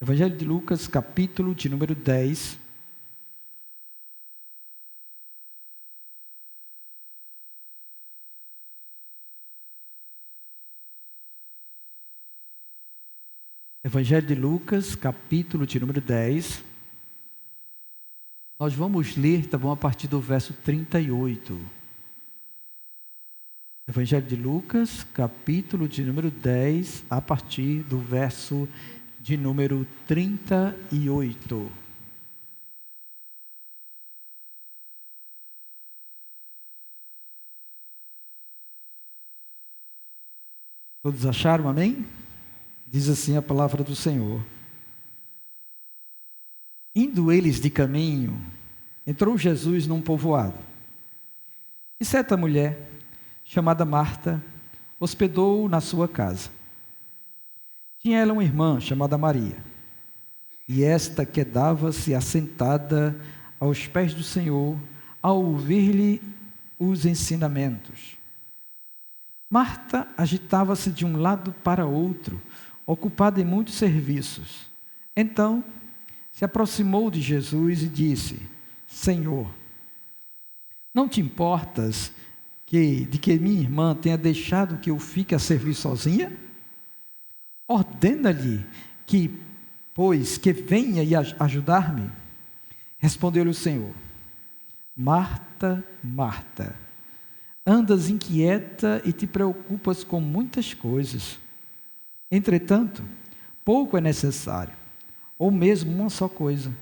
Evangelho de Lucas, capítulo de número 10. Evangelho de Lucas, capítulo de número 10. Nós vamos ler, tá bom, a partir do verso 38. Evangelho de Lucas, capítulo de número 10, a partir do verso de número 38. Todos acharam, amém? Diz assim a palavra do Senhor. Indo eles de caminho, entrou Jesus num povoado. E certa mulher, chamada Marta, hospedou-o na sua casa. Tinha ela uma irmã chamada Maria, e esta quedava-se assentada aos pés do Senhor, ao ouvir-lhe os ensinamentos. Marta agitava-se de um lado para outro, ocupada em muitos serviços. Então, se aproximou de Jesus e disse: Senhor, não te importas de que minha irmã tenha deixado que eu fique a servir sozinha? Ordena-lhe que venha e ajudar-me. Respondeu-lhe o Senhor: Marta, Marta, andas inquieta e te preocupas com muitas coisas. Entretanto, pouco é necessário, ou mesmo uma só coisa.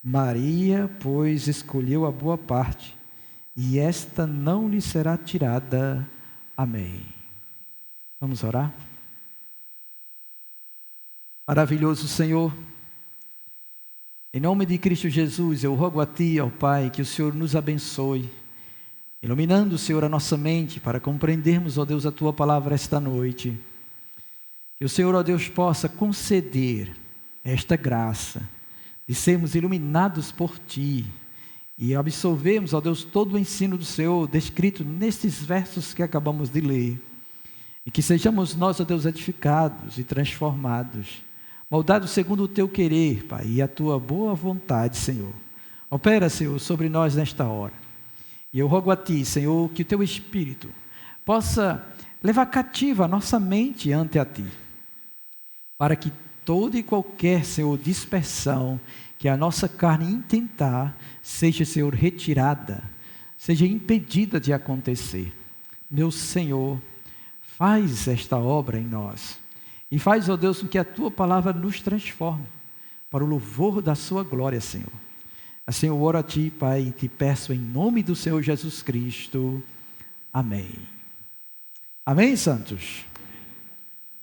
Maria, pois, escolheu a boa parte, e esta não lhe será tirada. Amém. Vamos orar? Maravilhoso Senhor, em nome de Cristo Jesus, eu rogo a Ti, ó Pai, que o Senhor nos abençoe, iluminando, Senhor, a nossa mente para compreendermos, ó Deus, a Tua palavra esta noite. Que o Senhor, ó Deus, possa conceder esta graça de sermos iluminados por Ti e absorvermos, ó Deus, todo o ensino do Senhor descrito nestes versos que acabamos de ler. E que sejamos nós, ó Deus, edificados e transformados, moldados segundo o Teu querer, Pai, e a Tua boa vontade, Senhor. Opera, Senhor, sobre nós nesta hora. E eu rogo a Ti, Senhor, que o Teu Espírito possa levar cativa a nossa mente ante a Ti, para que toda e qualquer, Senhor, dispersão que a nossa carne intentar, seja, Senhor, retirada, seja impedida de acontecer. Meu Senhor, faz esta obra em nós. E faz, ó Deus, com que a Tua palavra nos transforme para o louvor da Sua glória, Senhor. Assim eu oro a Ti, Pai, e Te peço em nome do Senhor Jesus Cristo. Amém. Amém, santos?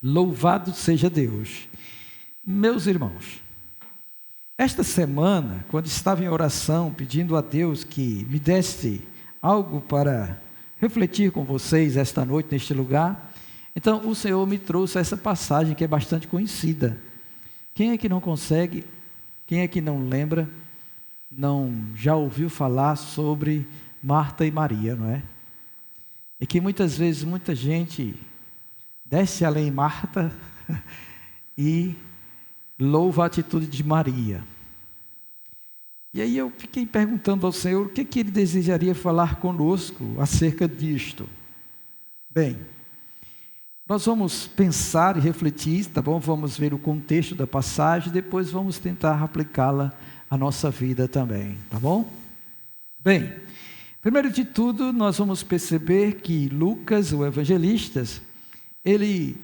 Louvado seja Deus. Meus irmãos, esta semana, quando estava em oração, pedindo a Deus que me desse algo para refletir com vocês esta noite neste lugar, então o Senhor me trouxe essa passagem que é bastante conhecida. Quem é que não consegue, quem é que não lembra, não já ouviu falar sobre Marta e Maria, não é? E que muitas vezes muita gente desce além Marta e louva a atitude de Maria. E aí eu fiquei perguntando ao Senhor o que Ele desejaria falar conosco acerca disto. Bem, nós vamos pensar e refletir, tá bom? Vamos ver o contexto da passagem, depois vamos tentar aplicá-la à nossa vida também, tá bom? Bem, primeiro de tudo, nós vamos perceber que Lucas, o evangelista, ele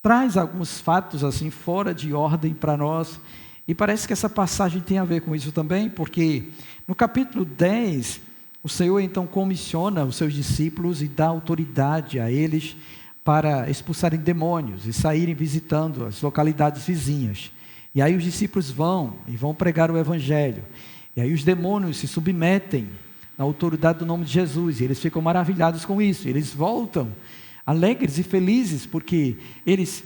traz alguns fatos assim fora de ordem para nós, e parece que essa passagem tem a ver com isso também, porque no capítulo 10, o Senhor então comissiona os seus discípulos e dá autoridade a eles para expulsarem demônios e saírem visitando as localidades vizinhas. E aí os discípulos vão pregar o evangelho, e aí os demônios se submetem na autoridade do nome de Jesus, e eles ficam maravilhados com isso, e eles voltam alegres e felizes, porque eles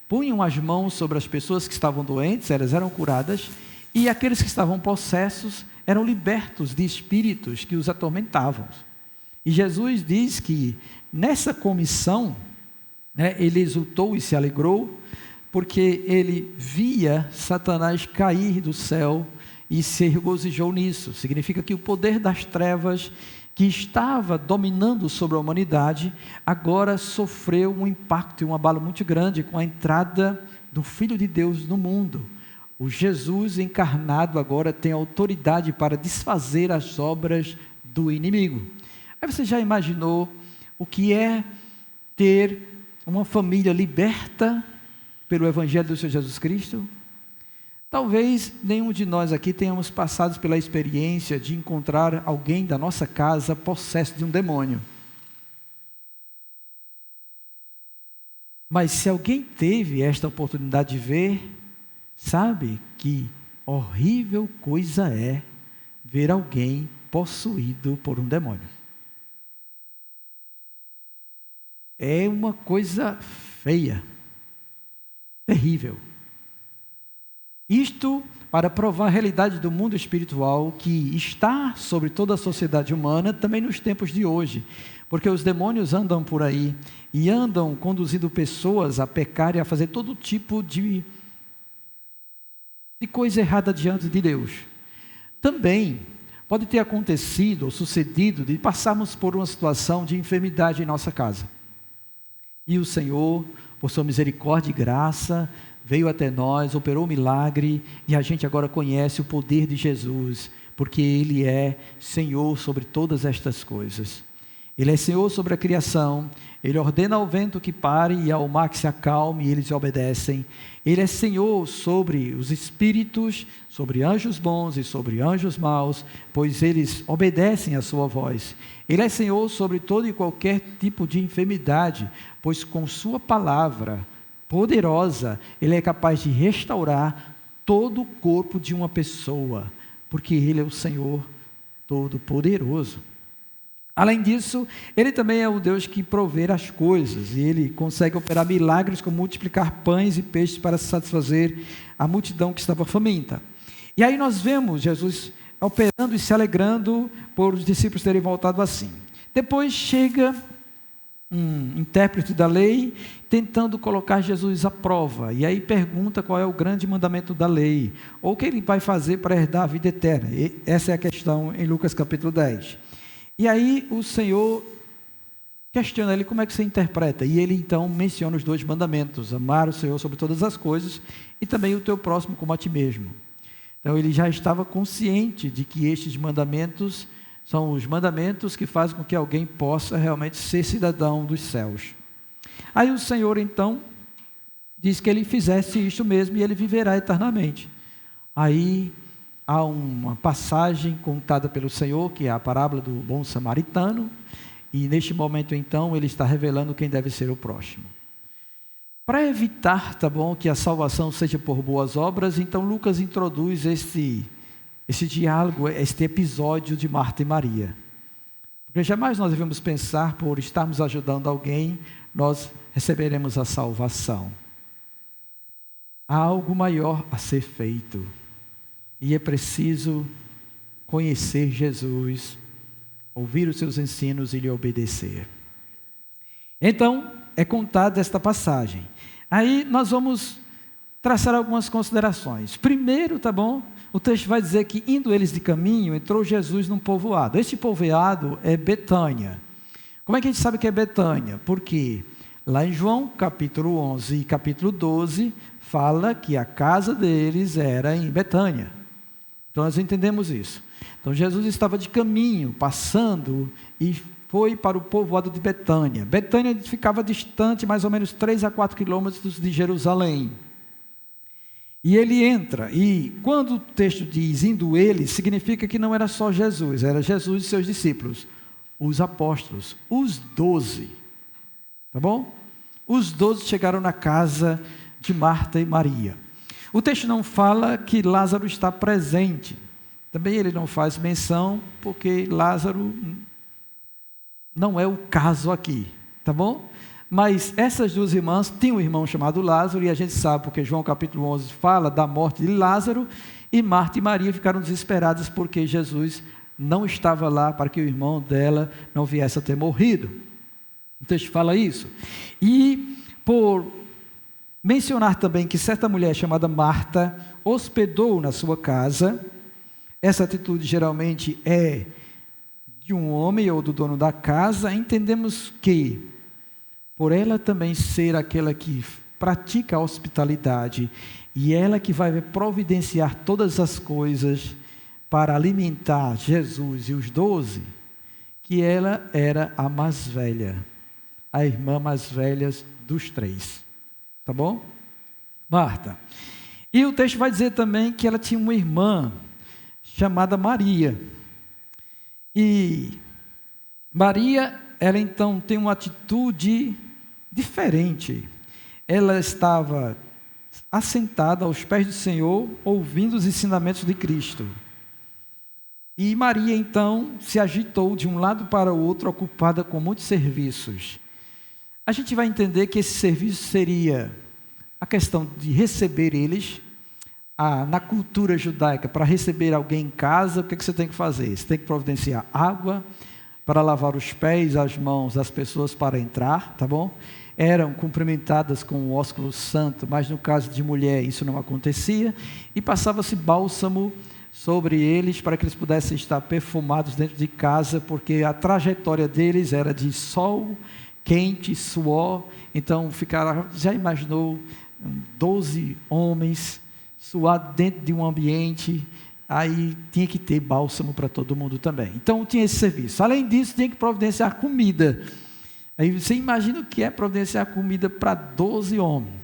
punham as mãos sobre as pessoas que estavam doentes, elas eram curadas, e aqueles que estavam possessos eram libertos de espíritos que os atormentavam. E Jesus diz que nessa comissão, ele exultou e se alegrou, porque ele via Satanás cair do céu e se regozijou nisso. Significa que o poder das trevas que estava dominando sobre a humanidade, agora sofreu um impacto e um abalo muito grande com a entrada do Filho de Deus no mundo. O Jesus encarnado agora tem autoridade para desfazer as obras do inimigo. Aí você já imaginou o que é ter uma família liberta pelo Evangelho do Senhor Jesus Cristo? Talvez nenhum de nós aqui tenhamos passado pela experiência de encontrar alguém da nossa casa possesso de um demônio. Mas se alguém teve esta oportunidade de ver, sabe que horrível coisa é ver alguém possuído por um demônio. É uma coisa feia, terrível. Isto para provar a realidade do mundo espiritual que está sobre toda a sociedade humana, também nos tempos de hoje. Porque os demônios andam por aí e andam conduzindo pessoas a pecar e a fazer todo tipo de coisa errada diante de Deus. Também pode ter acontecido ou sucedido de passarmos por uma situação de enfermidade em nossa casa. E o Senhor, por sua misericórdia e graça, veio até nós, operou um milagre, e a gente agora conhece o poder de Jesus, porque Ele é Senhor sobre todas estas coisas. Ele é Senhor sobre a criação, Ele ordena ao vento que pare e ao mar que se acalme, e eles obedecem. Ele é Senhor sobre os espíritos, sobre anjos bons e sobre anjos maus, pois eles obedecem a sua voz. Ele é Senhor sobre todo e qualquer tipo de enfermidade, pois com sua palavra poderosa, Ele é capaz de restaurar todo o corpo de uma pessoa, porque Ele é o Senhor Todo-Poderoso. Além disso, Ele também é o Deus que provê as coisas, e Ele consegue operar milagres como multiplicar pães e peixes para satisfazer a multidão que estava faminta. E aí nós vemos Jesus operando e se alegrando por os discípulos terem voltado assim. Depois chega um intérprete da lei tentando colocar Jesus à prova, e aí pergunta qual é o grande mandamento da lei, ou o que ele vai fazer para herdar a vida eterna. E essa é a questão em Lucas capítulo 10. E aí o Senhor questiona ele como é que você interpreta, e ele então menciona os 2 mandamentos: amar o Senhor sobre todas as coisas e também o teu próximo como a ti mesmo. Então ele já estava consciente de que estes mandamentos são os mandamentos que fazem com que alguém possa realmente ser cidadão dos céus. Aí o Senhor então diz que ele fizesse isto mesmo e ele viverá eternamente. Aí há uma passagem contada pelo Senhor, que é a parábola do bom samaritano, e neste momento então ele está revelando quem deve ser o próximo. Para evitar, que a salvação seja por boas obras, então Lucas introduz esse diálogo, este episódio de Marta e Maria. Porque jamais nós devemos pensar, por estarmos ajudando alguém, nós receberemos a salvação. Há algo maior a ser feito. E é preciso conhecer Jesus, ouvir os seus ensinos e lhe obedecer. Então, é contada esta passagem. Aí nós vamos traçar algumas considerações. Primeiro, o texto vai dizer que, indo eles de caminho, entrou Jesus num povoado. Este povoado é Betânia. Como é que a gente sabe que é Betânia? Porque lá em João capítulo 11 e capítulo 12, fala que a casa deles era em Betânia. Então nós entendemos isso. Então Jesus estava de caminho, passando, e foi para o povoado de Betânia. Betânia ficava distante mais ou menos 3 a 4 quilômetros de Jerusalém. E ele entra, e quando o texto diz indo ele, significa que não era só Jesus, era Jesus e seus discípulos, os apóstolos, os 12, tá bom? Os 12 chegaram na casa de Marta e Maria. O texto não fala que Lázaro está presente, também ele não faz menção, porque Lázaro não é o caso aqui, tá bom? Mas essas 2 irmãs tinham um irmão chamado Lázaro, e a gente sabe, porque João capítulo 11 fala da morte de Lázaro, e Marta e Maria ficaram desesperadas porque Jesus não estava lá para que o irmão dela não viesse a ter morrido. O texto fala isso. E por Mencionar também que certa mulher chamada Marta hospedou na sua casa. Essa atitude geralmente é de um homem ou do dono da casa. Entendemos que, por ela também ser aquela que pratica a hospitalidade, e ela que vai providenciar todas as coisas para alimentar Jesus e os 12, que ela era a mais velha, a irmã mais velha dos 3. Tá bom? Marta. E o texto vai dizer também que ela tinha uma irmã chamada Maria. E Maria, ela então tem uma atitude diferente. Ela estava assentada aos pés do Senhor, ouvindo os ensinamentos de Cristo. E Maria então se agitou de um lado para o outro, ocupada com muitos serviços. A gente vai entender que esse serviço seria a questão de receber eles. Na cultura judaica, para receber alguém em casa, o que você tem que fazer? Você tem que providenciar água para lavar os pés, as mãos das pessoas para entrar, tá bom? Eram cumprimentadas com o ósculo santo, mas no caso de mulher isso não acontecia, e passava-se bálsamo sobre eles para que eles pudessem estar perfumados dentro de casa, porque a trajetória deles era de sol, quente, suor. Então já imaginou 12 homens suar dentro de um ambiente? Aí tinha que ter bálsamo para todo mundo também. Então tinha esse serviço. Além disso, tinha que providenciar comida. Aí você imagina o que é providenciar comida para 12 homens.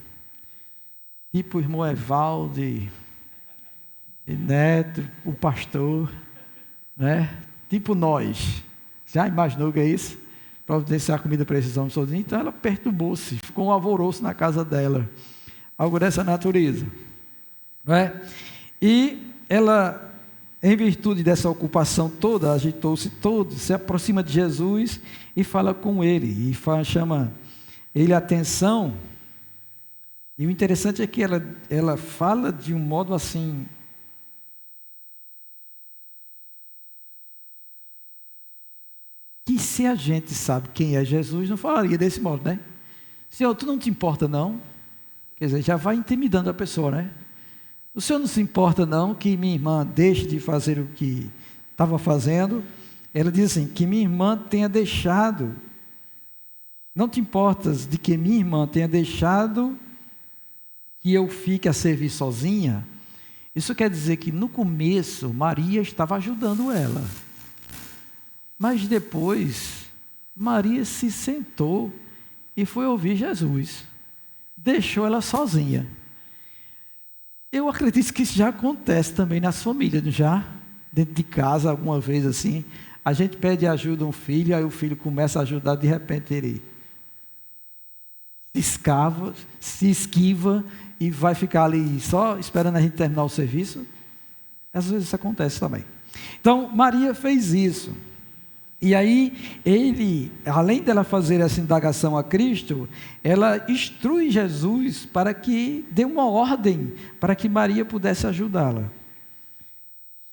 Tipo o irmão Evaldo e Neto, o pastor, né? Tipo nós. Já imaginou o que é isso? Providenciar comida para esses homens todos. Então ela perturbou-se, ficou um alvoroço na casa dela. Algo dessa natureza. Não é? E ela, em virtude dessa ocupação toda, agitou-se todo, se aproxima de Jesus e fala com ele, e chama ele a atenção. E o interessante é que ela fala de um modo assim, que se a gente sabe quem é Jesus, não falaria desse modo, né? Senhor, tu não te importa não? Quer dizer, já vai intimidando a pessoa, né? O senhor não se importa não que minha irmã deixe de fazer o que estava fazendo? Ela diz assim, que minha irmã tenha deixado. Não te importas de que minha irmã tenha deixado que eu fique a servir sozinha? Isso quer dizer que no começo Maria estava ajudando ela. Mas depois Maria se sentou e foi ouvir Jesus. Deixou ela sozinha. Eu acredito que isso já acontece também nas famílias, não já? Dentro de casa, alguma vez assim, a gente pede ajuda a um filho, aí o filho começa a ajudar, de repente ele se esquiva e vai ficar ali só esperando a gente terminar o serviço. Às vezes isso acontece também. Então, Maria fez isso. E aí, além dela fazer essa indagação a Cristo, ela instrui Jesus para que dê uma ordem para que Maria pudesse ajudá-la.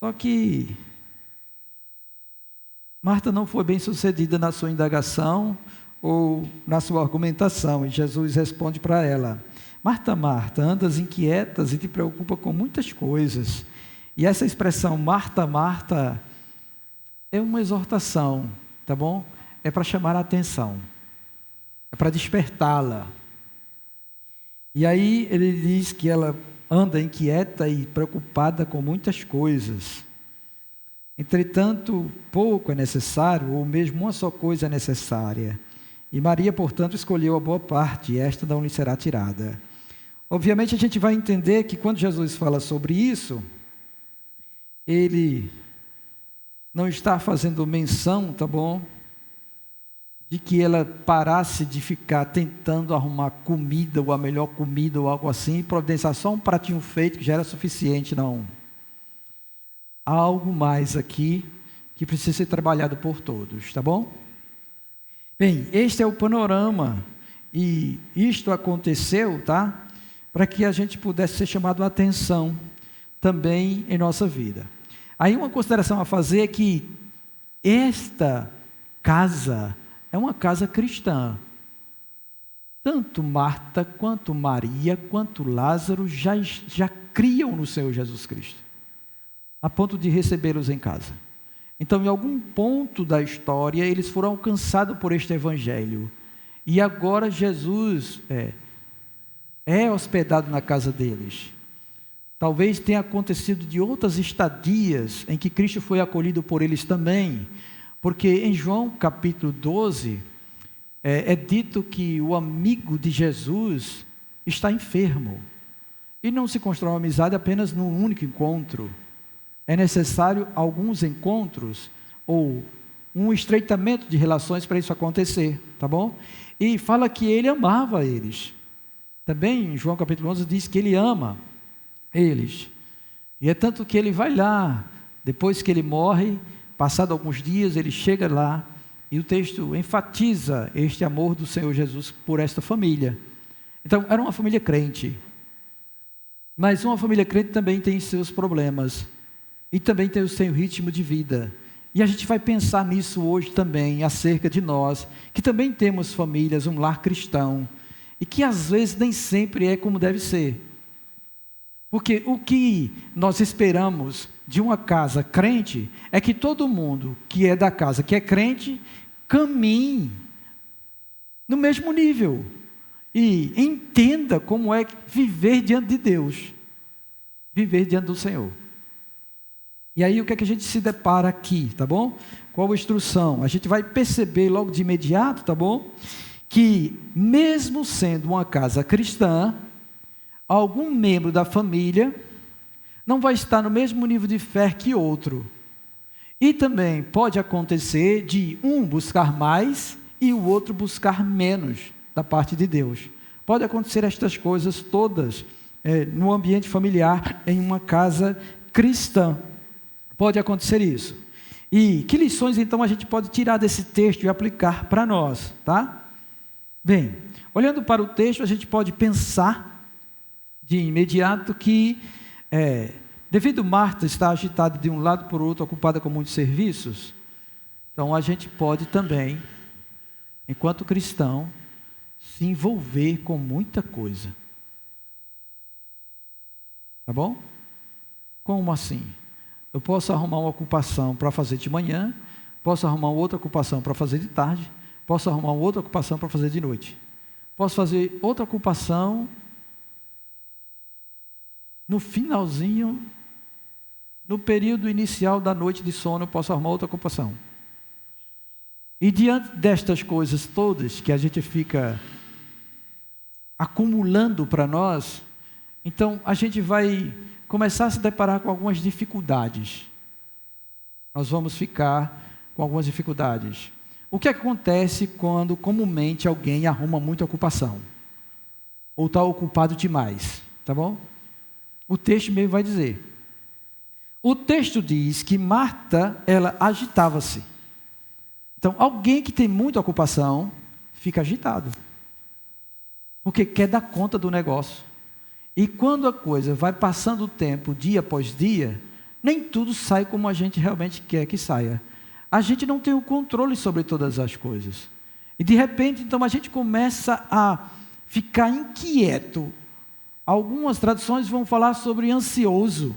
Só que Marta não foi bem sucedida na sua indagação ou na sua argumentação, e Jesus responde para ela: Marta, Marta, andas inquietas e te preocupa com muitas coisas. E essa expressão Marta, Marta é uma exortação, tá bom? É para chamar a atenção, é para despertá-la. E aí ele diz que ela anda inquieta e preocupada com muitas coisas. Entretanto, pouco é necessário, ou mesmo uma só coisa é necessária. E Maria, portanto, escolheu a boa parte, e esta não lhe será tirada. Obviamente a gente vai entender que quando Jesus fala sobre isso, ele não está fazendo menção, tá bom, de que ela parasse de ficar tentando arrumar comida, ou a melhor comida, ou algo assim, e providenciar só um pratinho feito, que já era suficiente, não. Há algo mais aqui, que precisa ser trabalhado por todos, tá bom? Bem, este é o panorama, e isto aconteceu, tá? Para que a gente pudesse ser chamado a atenção, também em nossa vida. Aí uma consideração a fazer é que esta casa é uma casa cristã. tanto Marta, quanto Maria, quanto Lázaro já criam no Senhor Jesus Cristo, a ponto de recebê-los em casa. Então, em algum ponto da história, eles foram alcançados por este evangelho. E agora Jesus é hospedado na casa deles. Talvez tenha acontecido de outras estadias em que Cristo foi acolhido por eles também. Porque em João capítulo 12, é dito que o amigo de Jesus está enfermo. E não se constrói uma amizade apenas num único encontro. É necessário alguns encontros ou um estreitamento de relações para isso acontecer, tá bom? E fala que ele amava eles. Também em João capítulo 11 diz que ele ama eles. E é tanto que ele vai lá, depois que ele morre, passado alguns dias, ele chega lá, e o texto enfatiza este amor do Senhor Jesus por esta família. Então, era uma família crente. Mas uma família crente também tem seus problemas. E também tem o seu ritmo de vida. E a gente vai pensar nisso hoje também, acerca de nós, que também temos famílias, um lar cristão, e que às vezes nem sempre é como deve ser. Porque o que nós esperamos de uma casa crente é que todo mundo que é da casa, que é crente, caminhe no mesmo nível e entenda como é viver diante de Deus, viver diante do Senhor. E aí o que é que a gente se depara aqui, tá bom? Qual a instrução? A gente vai perceber logo de imediato, tá bom? Que mesmo sendo uma casa cristã, algum membro da família não vai estar no mesmo nível de fé que outro. E também pode acontecer de um buscar mais e o outro buscar menos da parte de Deus. Pode acontecer estas coisas todas no ambiente familiar, em uma casa cristã. Pode acontecer isso. E que lições então a gente pode tirar desse texto e aplicar para nós, tá? Bem, olhando para o texto, a gente pode pensar de imediato que, devido Marta estar agitada de um lado para o outro, ocupada com muitos serviços, então a gente pode também, enquanto cristão, se envolver com muita coisa. Tá bom? Como assim? Eu posso arrumar uma ocupação para fazer de manhã, posso arrumar outra ocupação para fazer de tarde, posso arrumar outra ocupação para fazer de noite. Posso fazer outra ocupação no finalzinho, no período inicial da noite de sono, eu posso arrumar outra ocupação. E diante destas coisas todas que a gente fica acumulando para nós, então a gente vai começar a se deparar com algumas dificuldades. Nós vamos ficar com algumas dificuldades. O que acontece quando comumente alguém arruma muita ocupação? Ou está ocupado demais, tá bom? O texto mesmo vai dizer. O texto diz que Marta, ela agitava-se. Então, alguém que tem muita ocupação, fica agitado. Porque quer dar conta do negócio. E quando a coisa vai passando o tempo, dia após dia, nem tudo sai como a gente realmente quer que saia. A gente não tem o controle sobre todas as coisas. E de repente, então, a gente começa a ficar inquieto. Algumas traduções vão falar sobre ansioso.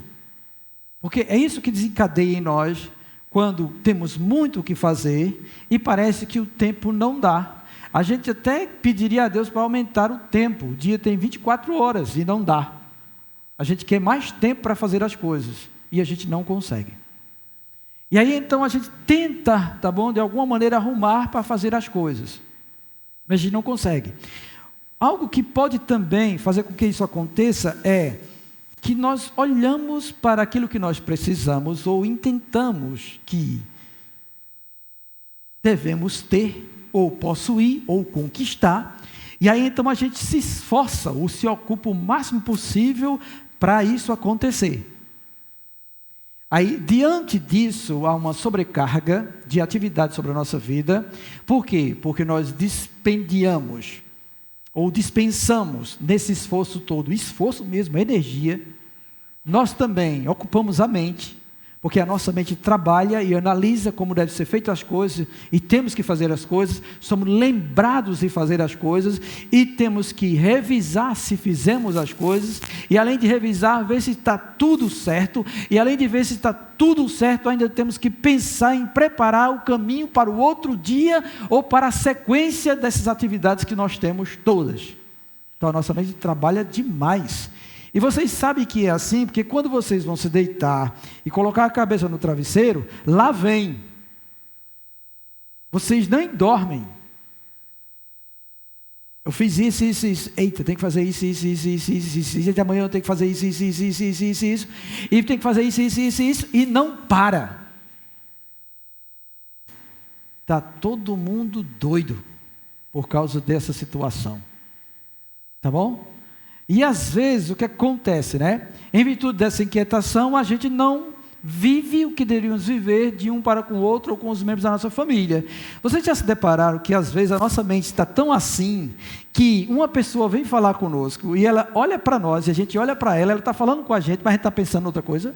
Porque é isso que desencadeia em nós, quando temos muito o que fazer, e parece que o tempo não dá. A gente até pediria a Deus para aumentar o tempo. O dia tem 24 horas e não dá. A gente quer mais tempo para fazer as coisas e a gente não consegue. E aí então a gente tenta, tá bom, de alguma maneira arrumar para fazer as coisas, mas a gente não consegue. Algo que pode também fazer com que isso aconteça é que nós olhamos para aquilo que nós precisamos ou intentamos que devemos ter, ou possuir, ou conquistar, e aí então a gente se esforça, ou se ocupa o máximo possível para isso acontecer. Aí, diante disso, há uma sobrecarga de atividade sobre a nossa vida. Por quê? Porque nós dispendiamos, ou dispensamos nesse esforço todo, esforço mesmo, energia. Nós também ocupamos a mente, Porque a nossa mente trabalha e analisa como devem ser feitas as coisas, e temos que fazer as coisas, somos lembrados de fazer as coisas, e temos que revisar se fizemos as coisas, e além de revisar, ver se está tudo certo, e além de ver se está tudo certo, ainda temos que pensar em preparar o caminho para o outro dia, ou para a sequência dessas atividades que nós temos todas. Então a nossa mente trabalha demais. E vocês sabem que é assim, porque quando vocês vão se deitar e colocar a cabeça no travesseiro, lá vem. Vocês nem dormem. Eu fiz isso, isso, isso. Eita, tem que fazer isso, isso, isso, isso, isso, isso. E de amanhã eu tenho que fazer isso, isso, isso, isso, isso, isso, isso. E tem que fazer isso, isso, isso, isso. E não para. Está todo mundo doido por causa dessa situação. Tá bom? E às vezes o que acontece, né? Em virtude dessa inquietação, a gente não vive o que deveríamos viver de um para com o outro ou com os membros da nossa família. Vocês já se depararam que às vezes a nossa mente está tão assim, que uma pessoa vem falar conosco e ela olha para nós e a gente olha para ela está falando com a gente, mas a gente está pensando em outra coisa?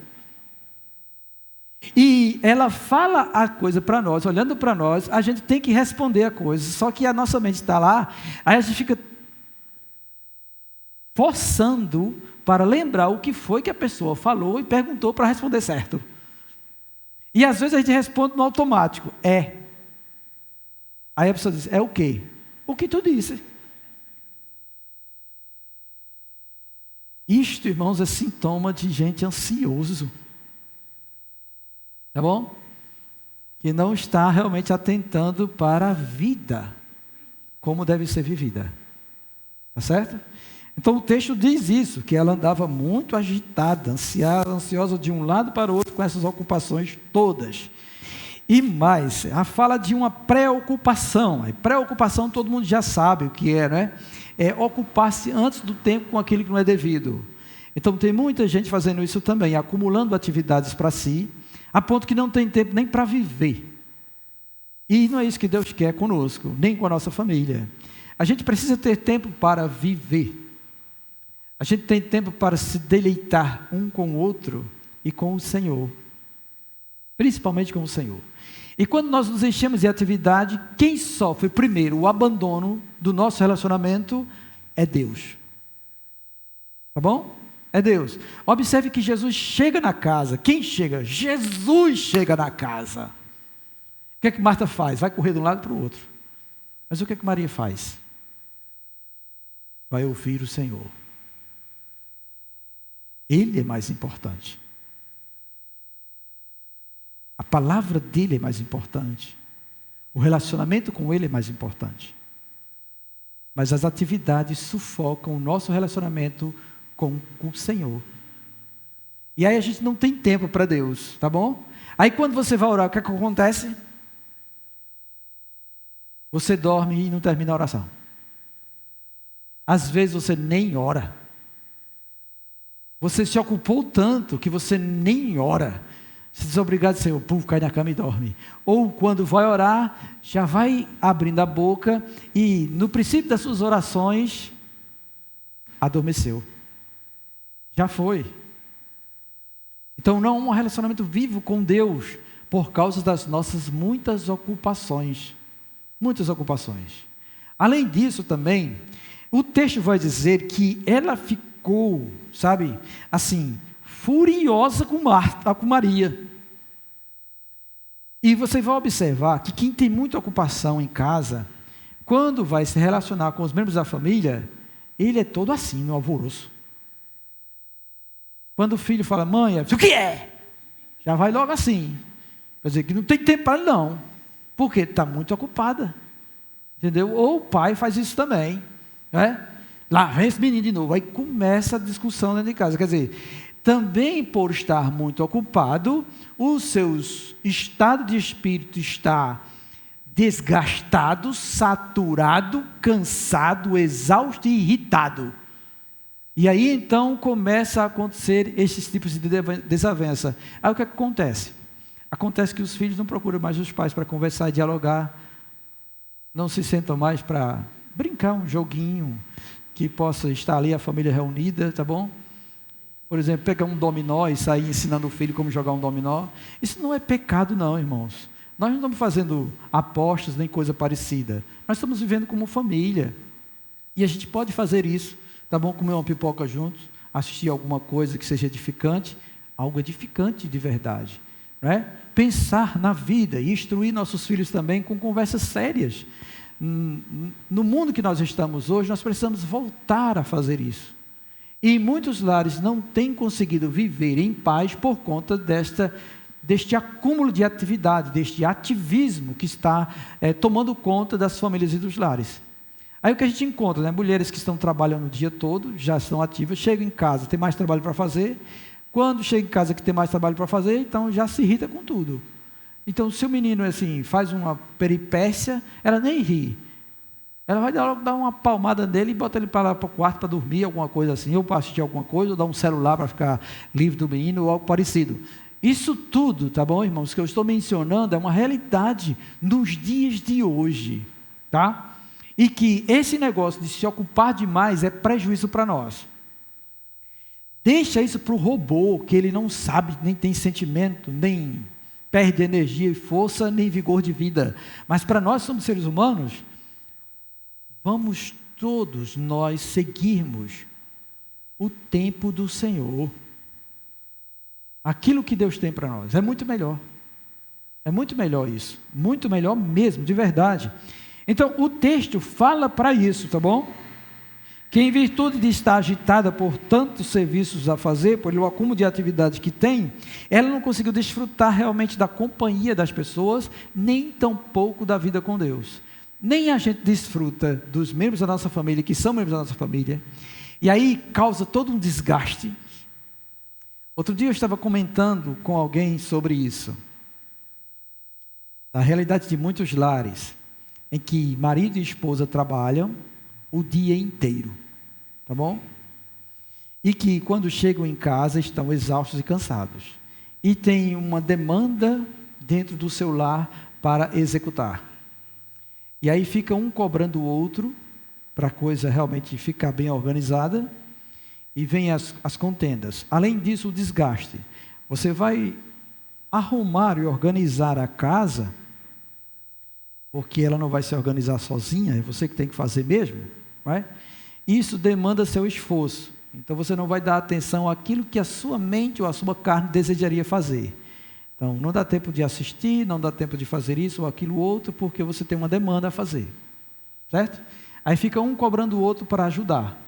E ela fala a coisa para nós, olhando para nós, a gente tem que responder a coisa, só que a nossa mente está lá, aí a gente fica forçando para lembrar o que foi que a pessoa falou e perguntou para responder certo. E às vezes a gente responde no automático, é. Aí a pessoa diz, é o quê? O que tu disse. Isto, irmãos, é sintoma de gente ansioso. Tá bom? Que não está realmente atentando para a vida, como deve ser vivida. Tá certo? Então o texto diz isso, que ela andava muito agitada, ansiosa de um lado para o outro com essas ocupações todas. E mais, a fala de uma preocupação. A preocupação todo mundo já sabe o que é, né? É ocupar-se antes do tempo com aquilo que não é devido. Então tem muita gente fazendo isso também, acumulando atividades para si, a ponto que não tem tempo nem para viver. E não é isso que Deus quer conosco, nem com a nossa família. A gente precisa ter tempo para viver. A gente tem tempo para se deleitar um com o outro e com o Senhor. Principalmente com o Senhor. E quando nós nos enchemos de atividade, quem sofre primeiro o abandono do nosso relacionamento é Deus. Tá bom? É Deus. Observe que Jesus chega na casa. Quem chega? Jesus chega na casa. O que é que Marta faz? Vai correr de um lado para o outro. Mas o que é que Maria faz? Vai ouvir o Senhor. Ele é mais importante. A palavra dele é mais importante. O relacionamento com ele é mais importante. Mas as atividades sufocam o nosso relacionamento com o Senhor. E aí a gente não tem tempo para Deus, tá bom? Aí quando você vai orar, o que acontece? Você dorme e não termina a oração. Às vezes você nem ora. Você se ocupou tanto que você nem ora. Se diz obrigado, Senhor, cai na cama e dorme. Ou quando vai orar, já vai abrindo a boca e no princípio das suas orações, adormeceu. Já foi. Então não é um relacionamento vivo com Deus, por causa das nossas muitas ocupações. Muitas ocupações. Além disso também, o texto vai dizer que ela ficou, sabe, assim, furiosa com Maria. E você vai observar que quem tem muita ocupação em casa, quando vai se relacionar com os membros da família, ele é todo assim, no alvoroço. Quando o filho fala, mãe, o que é? Já vai logo assim. Quer dizer, que não tem tempo para ele não. Porque está muito ocupada. Entendeu? Ou o pai faz isso também. Né? Lá vem esse menino de novo. Aí começa a discussão dentro de casa. Quer dizer, também por estar muito ocupado, o seu estado de espírito está desgastado, saturado, cansado, exausto e irritado. E aí então começa a acontecer esses tipos de desavença. Aí o que acontece? Acontece que os filhos não procuram mais os pais para conversar e dialogar, não se sentam mais para brincar um joguinho, que possa estar ali a família reunida, tá bom? Por exemplo, pegar um dominó e sair ensinando o filho como jogar um dominó. Isso não é pecado não, irmãos. Nós não estamos fazendo apostas nem coisa parecida. Nós estamos vivendo como família. E a gente pode fazer isso, tá bom? Comer uma pipoca juntos, assistir alguma coisa que seja edificante, algo edificante de verdade, né? Pensar na vida e instruir nossos filhos também com conversas sérias. No mundo que nós estamos hoje, nós precisamos voltar a fazer isso. E muitos lares não têm conseguido viver em paz por conta deste acúmulo de atividade, deste ativismo que está tomando conta das famílias e dos lares. Aí o que a gente encontra, né? Mulheres que estão trabalhando o dia todo, já estão ativas, chegam em casa, tem mais trabalho para fazer. Quando chega em casa que tem mais trabalho para fazer, então já se irrita com tudo. Então, se o menino assim, faz uma peripécia, ela nem ri. Ela vai dar uma palmada nele e bota ele para lá para o quarto para dormir, alguma coisa assim, ou para assistir alguma coisa, ou dar um celular para ficar livre do menino, ou algo parecido. Isso tudo, tá bom, irmãos, que eu estou mencionando é uma realidade nos dias de hoje, tá? E que esse negócio de se ocupar demais é prejuízo para nós. Deixa isso para o robô, que ele não sabe, nem tem sentimento, nem perde energia e força, nem vigor de vida. Mas para nós, somos seres humanos, vamos todos nós seguirmos o tempo do Senhor. Aquilo que Deus tem para nós é muito melhor. É muito melhor isso. Muito melhor mesmo, de verdade. Então, o texto fala para isso, tá bom? Que em virtude de estar agitada por tantos serviços a fazer, por o acúmulo de atividades que tem, ela não conseguiu desfrutar realmente da companhia das pessoas, nem tampouco da vida com Deus. Nem a gente desfruta dos membros da nossa família, que são membros da nossa família, e aí causa todo um desgaste. Outro dia eu estava comentando com alguém sobre isso, da realidade de muitos lares, em que marido e esposa trabalham o dia inteiro, tá bom? E que quando chegam em casa estão exaustos e cansados. E tem uma demanda dentro do seu lar para executar. E aí fica um cobrando o outro, para a coisa realmente ficar bem organizada, e vem as contendas. Além disso, o desgaste. Você vai arrumar e organizar a casa, porque ela não vai se organizar sozinha, é você que tem que fazer mesmo, não é? Isso demanda seu esforço. Então você não vai dar atenção àquilo que a sua mente ou a sua carne desejaria fazer. Então não dá tempo de assistir, não dá tempo de fazer isso ou aquilo outro, porque você tem uma demanda a fazer. Certo? Aí fica um cobrando o outro para ajudar.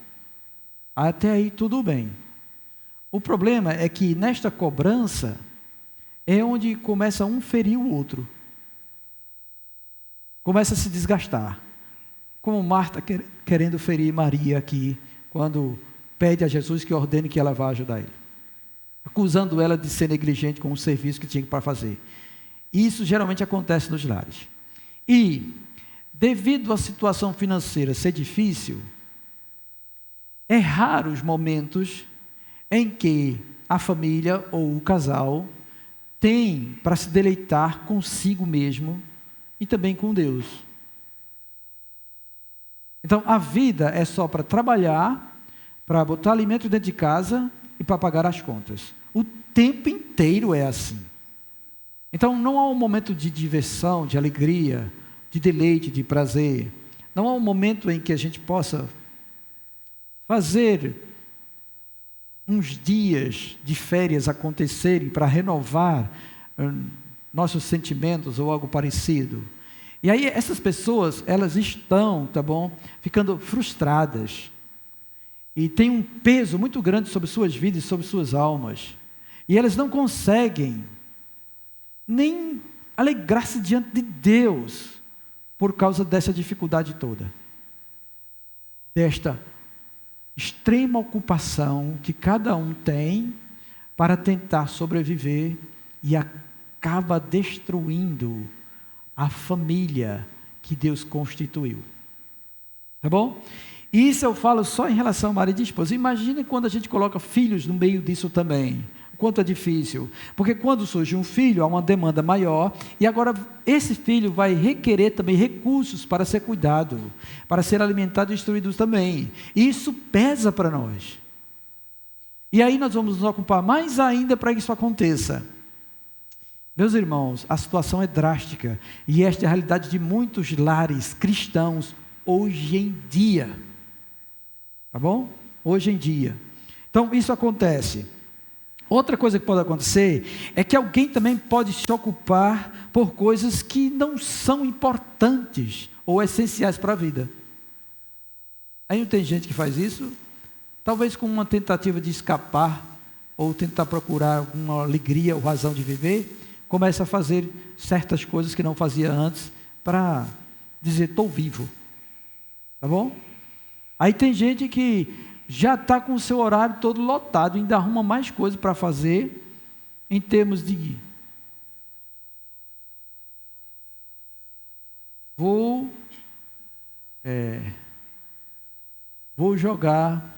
Até aí tudo bem. O problema é que nesta cobrança é onde começa um ferir o outro. Começa a se desgastar. Como Marta querendo ferir Maria aqui, quando pede a Jesus que ordene que ela vá ajudar ele. Acusando ela de ser negligente com o serviço que tinha para fazer. Isso geralmente acontece nos lares. E, devido à situação financeira ser difícil, é raro os momentos em que a família ou o casal tem para se deleitar consigo mesmo e também com Deus. Então, a vida é só para trabalhar, para botar alimento dentro de casa e para pagar as contas. O tempo inteiro é assim. Então, não há um momento de diversão, de alegria, de deleite, de prazer. Não há um momento em que a gente possa fazer uns dias de férias acontecerem para renovar nossos sentimentos ou algo parecido. E aí essas pessoas, elas estão, tá bom, ficando frustradas. E tem um peso muito grande sobre suas vidas e sobre suas almas. E elas não conseguem nem alegrar-se diante de Deus por causa dessa dificuldade toda. Desta extrema ocupação que cada um tem para tentar sobreviver e acaba destruindo a família que Deus constituiu. Tá bom? E isso eu falo só em relação ao marido e esposa. Imagine quando a gente coloca filhos no meio disso também. O quanto é difícil. Porque quando surge um filho, há uma demanda maior. E agora esse filho vai requerer também recursos para ser cuidado. Para ser alimentado e instruído também. E isso pesa para nós. E aí nós vamos nos ocupar mais ainda para que isso aconteça. Meus irmãos, a situação é drástica, e esta é a realidade de muitos lares cristãos hoje em dia. Tá bom? Hoje em dia. Então, isso acontece. Outra coisa que pode acontecer é que alguém também pode se ocupar por coisas que não são importantes ou essenciais para a vida. Aí não tem gente que faz isso, talvez com uma tentativa de escapar, ou tentar procurar alguma alegria ou razão de viver, começa a fazer certas coisas que não fazia antes, para dizer, estou vivo. Tá bom? Aí tem gente que já está com o seu horário todo lotado, ainda arruma mais coisas para fazer, em termos de vou jogar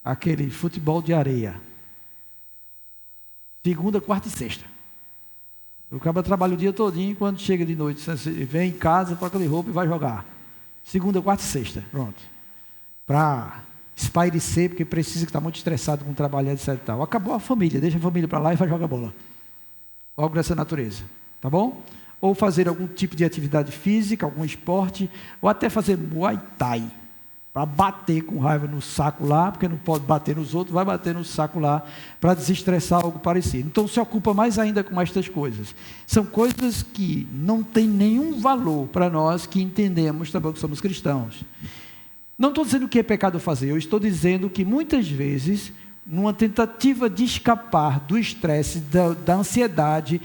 aquele futebol de areia, segunda, quarta e sexta. O cara trabalha o dia todinho, quando chega de noite, você vem em casa, troca de roupa e vai jogar. Segunda, quarta e sexta, pronto. Para espairecer, porque precisa, que está muito estressado com o trabalho, etc e tal. Acabou a família, deixa a família para lá e vai jogar bola. Algo dessa natureza, tá bom? Ou fazer algum tipo de atividade física, algum esporte, ou até fazer Muay Thai, para bater com raiva no saco lá, porque não pode bater nos outros, vai bater no saco lá, para desestressar, algo parecido. Então se ocupa mais ainda com estas coisas. São coisas que não têm nenhum valor para nós que entendemos também que somos cristãos. Não estou dizendo que é pecado fazer, eu estou dizendo que muitas vezes, numa tentativa de escapar do estresse, da ansiedade,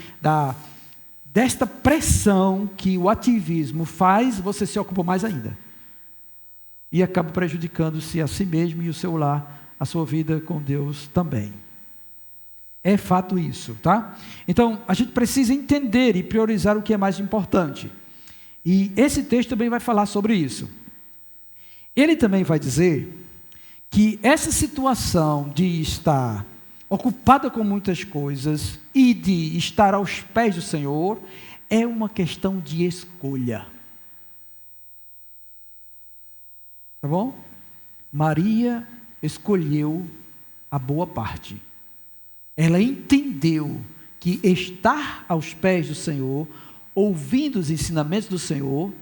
desta pressão que o ativismo faz, você se ocupa mais ainda. E acaba prejudicando-se a si mesmo e o seu lar, a sua vida com Deus também. É fato isso, tá? Então, a gente precisa entender e priorizar o que é mais importante. E esse texto também vai falar sobre isso. Ele também vai dizer que essa situação de estar ocupada com muitas coisas e de estar aos pés do Senhor é uma questão de escolha. Tá bom? Maria escolheu a boa parte. Ela entendeu que estar aos pés do Senhor, ouvindo os ensinamentos do Senhor,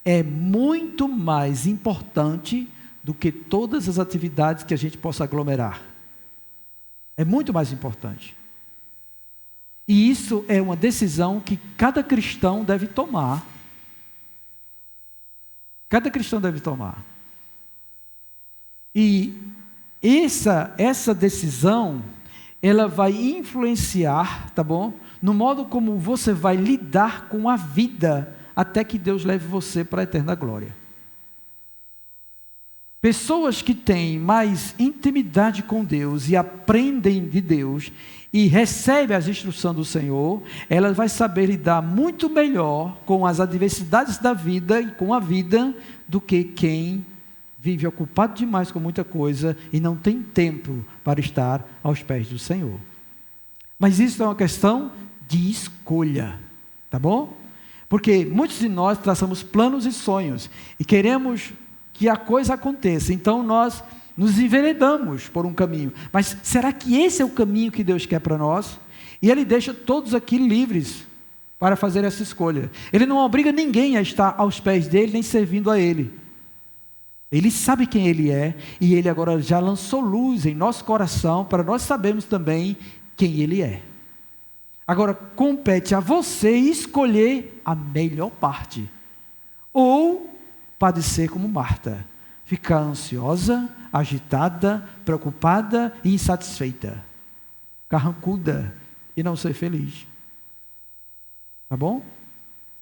é muito mais importante do que todas as atividades que a gente possa aglomerar. É muito mais importante. E isso é uma decisão que cada cristão deve tomar. Cada cristão deve tomar. E essa decisão, ela vai influenciar, tá bom? No modo como você vai lidar com a vida, até que Deus leve você para a eterna glória. Pessoas que têm mais intimidade com Deus e aprendem de Deus e recebem as instruções do Senhor, elas vão saber lidar muito melhor com as adversidades da vida e com a vida do que quem vive ocupado demais com muita coisa e não tem tempo para estar aos pés do Senhor. Mas isso é uma questão de escolha, tá bom? Porque muitos de nós traçamos planos e sonhos e queremos que a coisa aconteça, então nós nos enveredamos por um caminho. Mas será que esse é o caminho que Deus quer para nós? E Ele deixa todos aqui livres para fazer essa escolha. Ele não obriga ninguém a estar aos pés dele, nem servindo a Ele. Ele sabe quem Ele é, e Ele agora já lançou luz em nosso coração, para nós sabermos também quem Ele é. Agora, compete a você escolher a melhor parte. Ou padecer como Marta, ficar ansiosa, agitada, preocupada e insatisfeita, carrancuda e não ser feliz. Tá bom?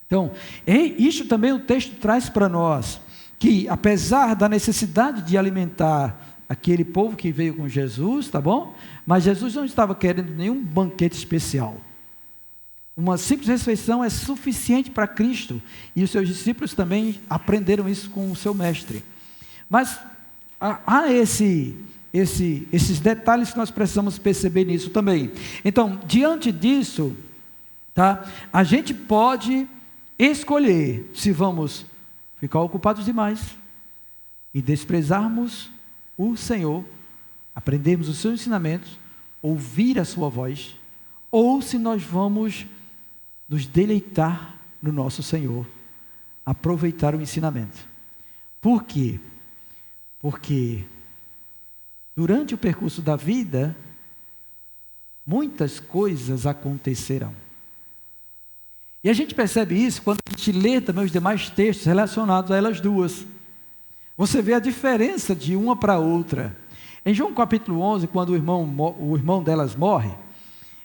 Então, isso também o texto traz para nós, que apesar da necessidade de alimentar aquele povo que veio com Jesus, tá bom? Mas Jesus não estava querendo nenhum banquete especial. Uma simples refeição é suficiente para Cristo, e os seus discípulos também aprenderam isso com o seu mestre. Mas há esses detalhes que nós precisamos perceber nisso também. Então, diante disso, tá, a gente pode escolher se vamos ficar ocupados demais e desprezarmos o Senhor, aprendermos os seus ensinamentos, ouvir a sua voz, ou se nós vamos nos deleitar no nosso Senhor, aproveitar o ensinamento. Por quê? Porque durante o percurso da vida, muitas coisas acontecerão. E a gente percebe isso quando a gente lê também os demais textos relacionados a elas duas. Você vê a diferença de uma para outra. Em João capítulo 11, quando o irmão delas morre,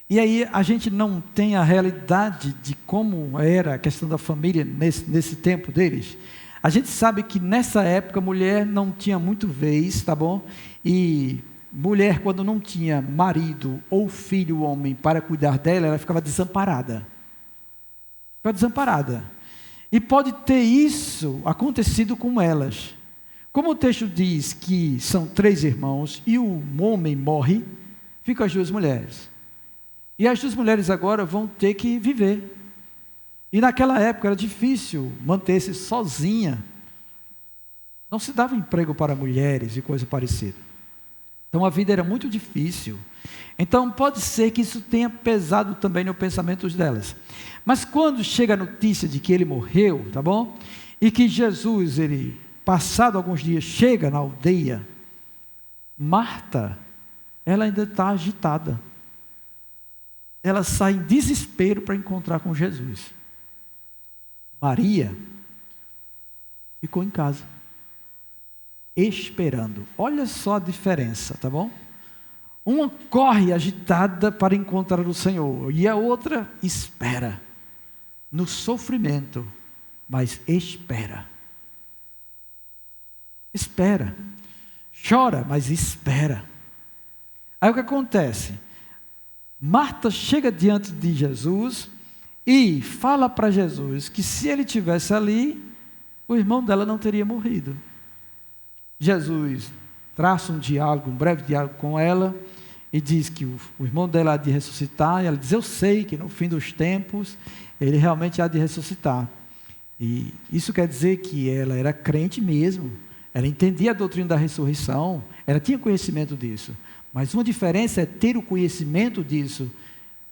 e aí a gente não tem a realidade de como era a questão da família nesse tempo deles. A gente sabe que nessa época a mulher não tinha muito vez, tá bom? E mulher, quando não tinha marido ou filho homem para cuidar dela, ela ficava desamparada. E pode ter isso acontecido com elas. Como o texto diz que são 3 irmãos e o homem morre, ficam as 2 mulheres. E as 2 mulheres agora vão ter que viver. E naquela época era difícil manter-se sozinha. Não se dava emprego para mulheres e coisa parecida. Então a vida era muito difícil. Então pode ser que isso tenha pesado também no pensamento delas. Mas quando chega a notícia de que ele morreu, tá bom? E que Jesus, passado alguns dias, chega na aldeia, Marta, ela ainda está agitada. Ela sai em desespero para encontrar com Jesus. Maria ficou em casa, esperando. Olha só a diferença, tá bom? Uma corre agitada para encontrar o Senhor, e a outra espera, no sofrimento, mas espera. Espera. Chora, mas espera. Aí o que acontece? Marta chega diante de Jesus e fala para Jesus que se ele tivesse ali, o irmão dela não teria morrido. Jesus traça um breve diálogo com ela e diz que o irmão dela há de ressuscitar, e ela diz: eu sei que no fim dos tempos ele realmente há de ressuscitar. E isso quer dizer que ela era crente mesmo, ela entendia a doutrina da ressurreição, ela tinha conhecimento disso. Mas uma diferença é ter o conhecimento disso,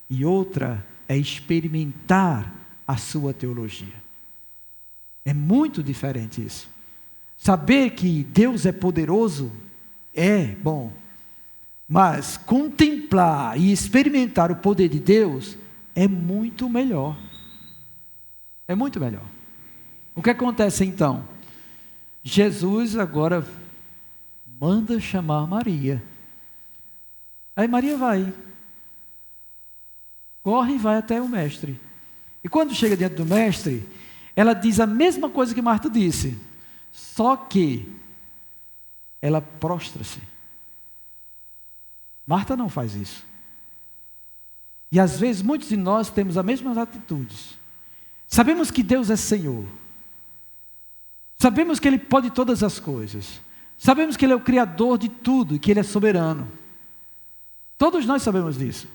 e outra é experimentar a sua teologia. É muito diferente isso. Saber que Deus é poderoso é bom, mas contemplar e experimentar o poder de Deus é muito melhor. É muito melhor. O que acontece então? Jesus agora manda chamar Maria. Aí Maria vai, corre e vai até o mestre. E quando chega diante do mestre, ela diz a mesma coisa que Marta disse, só que ela prostra-se. Marta não faz isso. E às vezes muitos de nós temos as mesmas atitudes. Sabemos que Deus é Senhor. Sabemos que Ele pode todas as coisas. Sabemos que Ele é o Criador de tudo e que Ele é soberano. Todos nós sabemos disso.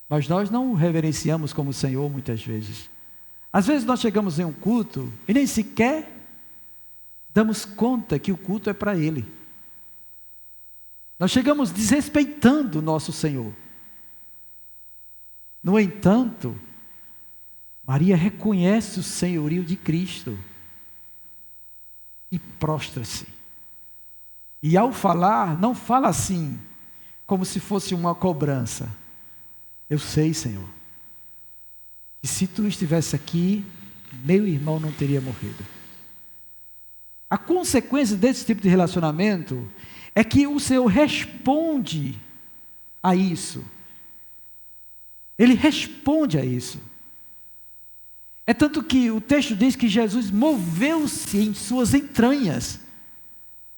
Mas nós não o reverenciamos como Senhor muitas vezes. Às vezes nós chegamos em um culto e nem sequer damos conta que o culto é para Ele. Nós chegamos desrespeitando o nosso Senhor. No entanto, Maria reconhece o senhorio de Cristo e prostra-se. E ao falar, não fala assim, como se fosse uma cobrança. Eu sei, Senhor, que se Tu estivesse aqui, meu irmão não teria morrido. A consequência desse tipo de relacionamento é que o Senhor responde a isso. Ele responde a isso. É tanto que o texto diz que Jesus moveu-se em suas entranhas.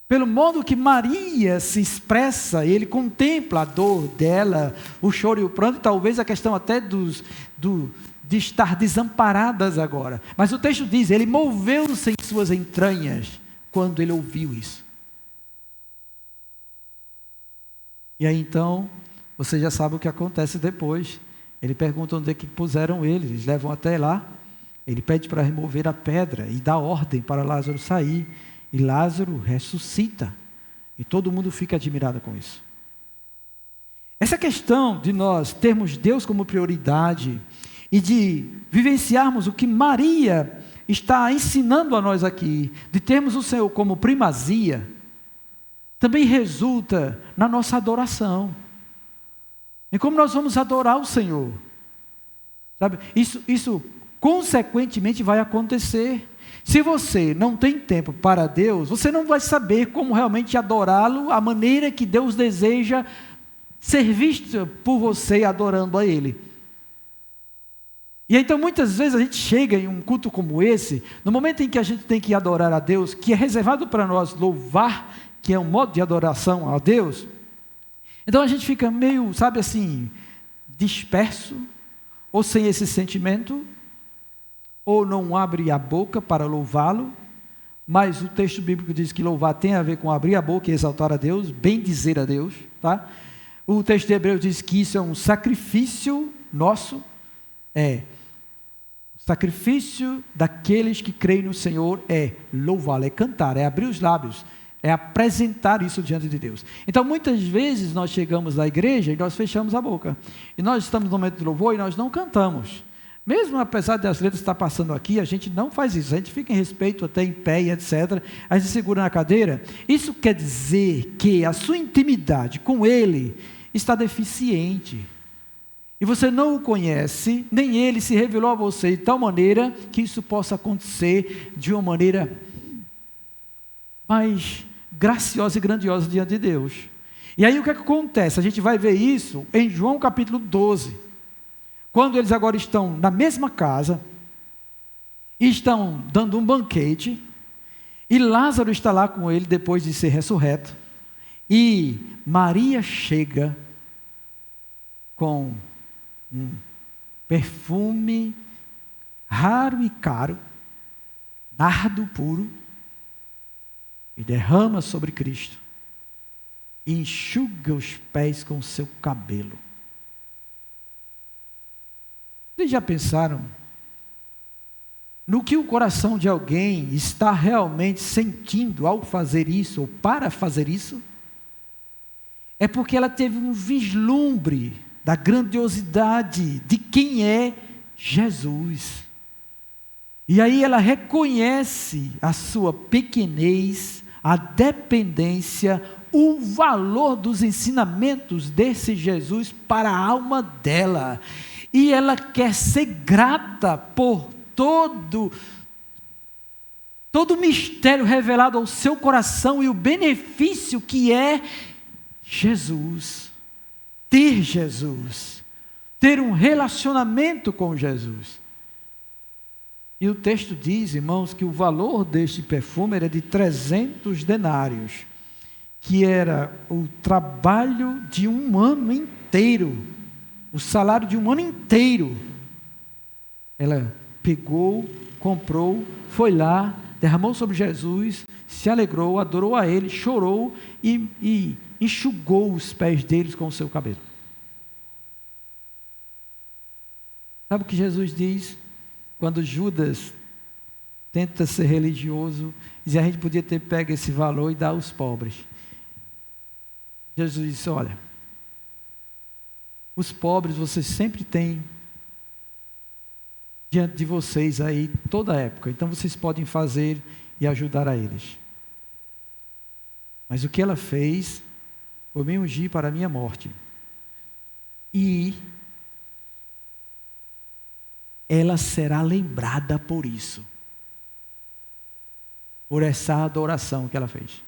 Pelo modo que Maria se expressa, ele contempla a dor dela, o choro e o pranto, e talvez a questão até de estar desamparadas agora. Mas o texto diz, ele moveu-se em suas entranhas quando ele ouviu isso. E aí então, você já sabe o que acontece depois. Ele pergunta onde é que puseram ele, eles levam até lá. Ele pede para remover a pedra e dá ordem para Lázaro sair. E Lázaro ressuscita. E todo mundo fica admirado com isso. Essa questão de nós termos Deus como prioridade e de vivenciarmos o que Maria está ensinando a nós aqui, de termos o Senhor como primazia, também resulta na nossa adoração. E como nós vamos adorar o Senhor? Sabe? Isso consequentemente vai acontecer. Se você não tem tempo para Deus, você não vai saber como realmente adorá-lo, a maneira que Deus deseja ser visto por você adorando a Ele. E então muitas vezes a gente chega em um culto como esse, no momento em que a gente tem que adorar a Deus, que é reservado para nós louvar, que é um modo de adoração a Deus, então a gente fica meio, sabe assim, disperso, ou sem esse sentimento, ou não abre a boca para louvá-lo, mas o texto bíblico diz que louvar tem a ver com abrir a boca e exaltar a Deus, bem dizer a Deus, tá? O texto de Hebreus diz que isso é um sacrifício nosso, o sacrifício daqueles que creem no Senhor é louvá-lo, é cantar, é abrir os lábios, é apresentar isso diante de Deus. Então muitas vezes nós chegamos à igreja e nós fechamos a boca, e nós estamos no momento de louvor e nós não cantamos. Mesmo apesar das letras estar passando aqui, a gente não faz isso, a gente fica em respeito, até em pé e etc. A gente segura na cadeira. Isso quer dizer que a sua intimidade com Ele está deficiente. E você não o conhece, nem Ele se revelou a você de tal maneira que isso possa acontecer de uma maneira mais graciosa e grandiosa diante de Deus. E aí o que acontece? A gente vai ver isso em João capítulo 12. Quando eles agora estão na mesma casa, e estão dando um banquete, e Lázaro está lá com ele depois de ser ressurreto, e Maria chega com um perfume raro e caro, nardo puro, e derrama sobre Cristo, e enxuga os pés com o seu cabelo. Vocês já pensaram no que o coração de alguém está realmente sentindo ao fazer isso, ou para fazer isso? É porque ela teve um vislumbre da grandiosidade de quem é Jesus. E aí ela reconhece a sua pequenez, a dependência, o valor dos ensinamentos desse Jesus para a alma dela. E ela quer ser grata por todo o mistério revelado ao seu coração e o benefício que é Jesus, ter um relacionamento com Jesus. E o texto diz, irmãos, que o valor deste perfume era de 300 denários, que era o trabalho de um ano inteiro, o salário de um ano inteiro. Ela pegou, comprou, foi lá, derramou sobre Jesus, se alegrou, adorou a Ele, chorou e enxugou os pés deles com o seu cabelo. Sabe o que Jesus diz? Quando Judas tenta ser religioso, diz: a gente podia ter pego esse valor e dar aos pobres. Jesus disse: olha, os pobres vocês sempre têm diante de vocês aí toda a época, então vocês podem fazer e ajudar a eles. Mas o que ela fez foi me ungir para a minha morte. E ela será lembrada por isso, por essa adoração que ela fez.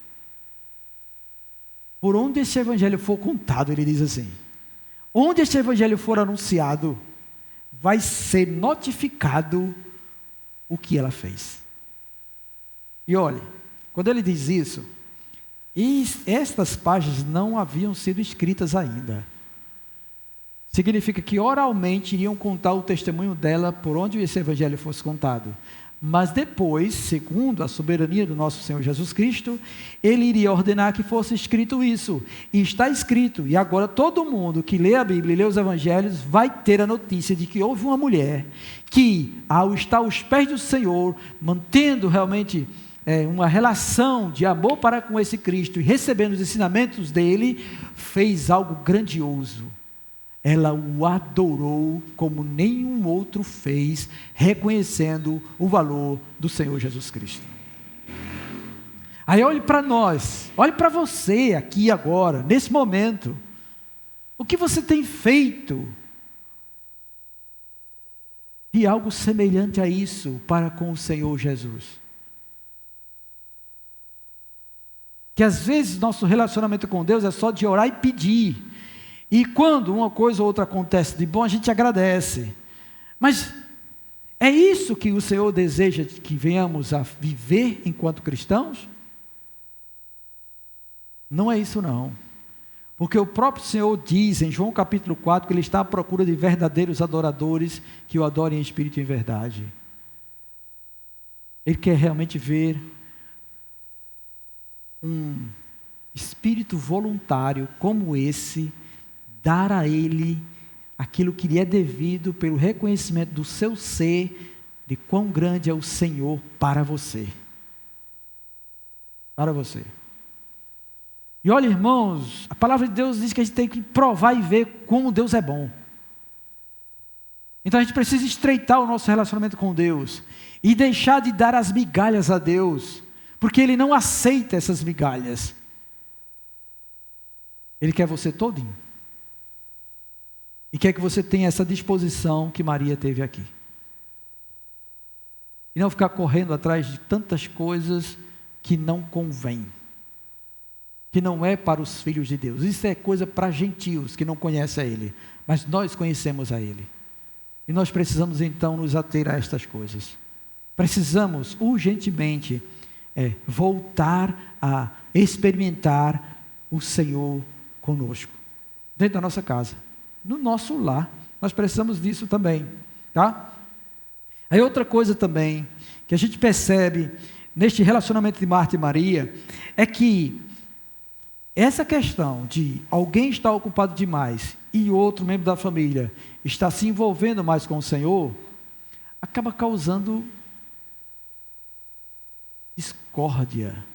Por onde esse evangelho for contado, ele diz assim, onde esse evangelho for anunciado, vai ser notificado o que ela fez. E olhe, quando ele diz isso, estas páginas não haviam sido escritas ainda. Significa que oralmente iriam contar o testemunho dela por onde esse evangelho fosse contado. Mas depois, segundo a soberania do nosso Senhor Jesus Cristo, Ele iria ordenar que fosse escrito isso. E está escrito. E agora todo mundo que lê a Bíblia e lê os evangelhos vai ter a notícia de que houve uma mulher que, ao estar aos pés do Senhor, mantendo realmente uma relação de amor para com esse Cristo e recebendo os ensinamentos dele, fez algo grandioso. Ela o adorou como nenhum outro fez, reconhecendo o valor do Senhor Jesus Cristo. Aí olhe para nós, olhe para você aqui agora, nesse momento. O que você tem feito de algo semelhante a isso para com o Senhor Jesus? Que às vezes nosso relacionamento com Deus é só de orar e pedir. E quando uma coisa ou outra acontece de bom, a gente agradece. Mas é isso que o Senhor deseja que venhamos a viver enquanto cristãos? Não é isso não. Porque o próprio Senhor diz em João capítulo 4 que Ele está à procura de verdadeiros adoradores que o adorem em espírito e em verdade. Ele quer realmente ver um espírito voluntário como esse, dar a Ele aquilo que lhe é devido pelo reconhecimento do seu ser, de quão grande é o Senhor para você. Para você. E olha, irmãos, a palavra de Deus diz que a gente tem que provar e ver como Deus é bom. Então a gente precisa estreitar o nosso relacionamento com Deus e deixar de dar as migalhas a Deus, porque Ele não aceita essas migalhas. Ele quer você todinho. E quer que você tenha essa disposição que Maria teve aqui. E não ficar correndo atrás de tantas coisas que não convém. Que não é para os filhos de Deus. Isso é coisa para gentios que não conhecem a Ele. Mas nós conhecemos a Ele. E nós precisamos então nos ater a estas coisas. Precisamos urgentemente voltar a experimentar o Senhor conosco. Dentro da nossa casa. No nosso lar. Nós precisamos disso também. Tá? Aí outra coisa também que a gente percebe neste relacionamento de Marta e Maria é que essa questão de alguém estar ocupado demais e outro membro da família está se envolvendo mais com o Senhor, acaba causando discórdia,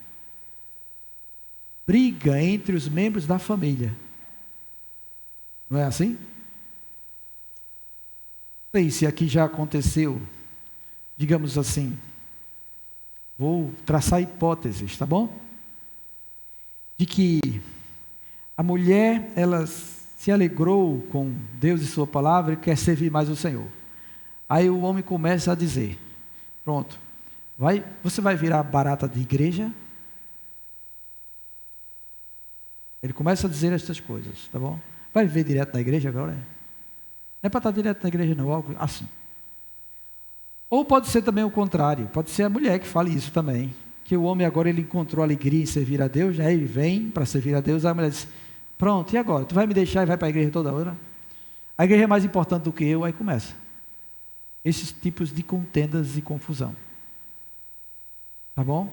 briga entre os membros da família. Não é assim? Não sei se aqui já aconteceu, digamos assim, vou traçar hipóteses, tá bom? De que a mulher, ela se alegrou com Deus e sua palavra e quer servir mais o Senhor. Aí o homem começa a dizer, pronto, você vai virar barata de igreja? Ele começa a dizer estas coisas, tá bom? Vai viver direto na igreja agora? Não é para estar direto na igreja não, algo assim. Ou pode ser também o contrário, pode ser a mulher que fale isso também. Que o homem agora ele encontrou alegria em servir a Deus, aí ele vem para servir a Deus, aí a mulher diz, pronto, e agora? Tu vai me deixar e vai para a igreja toda hora? A igreja é mais importante do que eu, aí começa. Esses tipos de contendas e confusão. Tá bom?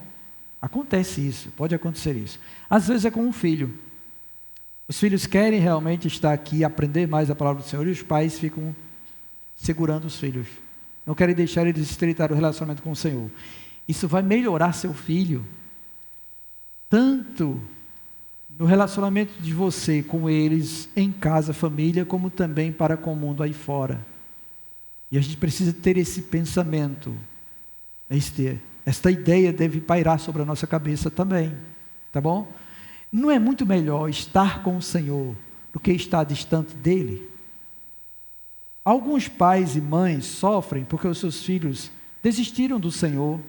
Acontece isso, pode acontecer isso. Às vezes é com um filho. Os filhos querem realmente estar aqui, aprender mais a palavra do Senhor, e os pais ficam segurando os filhos. Não querem deixar eles estreitar o relacionamento com o Senhor. Isso vai melhorar seu filho, tanto no relacionamento de você com eles, em casa, família, como também para com o mundo aí fora. E a gente precisa ter esse pensamento, esta ideia deve pairar sobre a nossa cabeça também, tá bom? Não é muito melhor estar com o Senhor do que estar distante dEle? Alguns pais e mães sofrem porque os seus filhos desistiram do Senhor,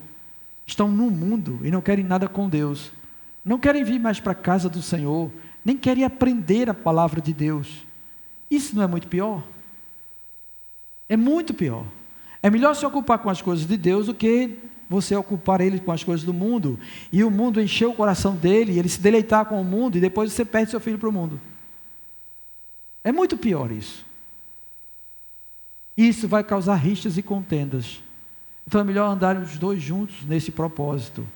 estão no mundo e não querem nada com Deus, não querem vir mais para a casa do Senhor, nem querem aprender a palavra de Deus. Isso não é muito pior? É muito pior. É melhor se ocupar com as coisas de Deus do que você ocupar ele com as coisas do mundo, e o mundo encher o coração dele, e ele se deleitar com o mundo, e depois você perde seu filho para o mundo. É muito pior isso. Isso vai causar rixas e contendas. Então é melhor andarem os dois juntos nesse propósito.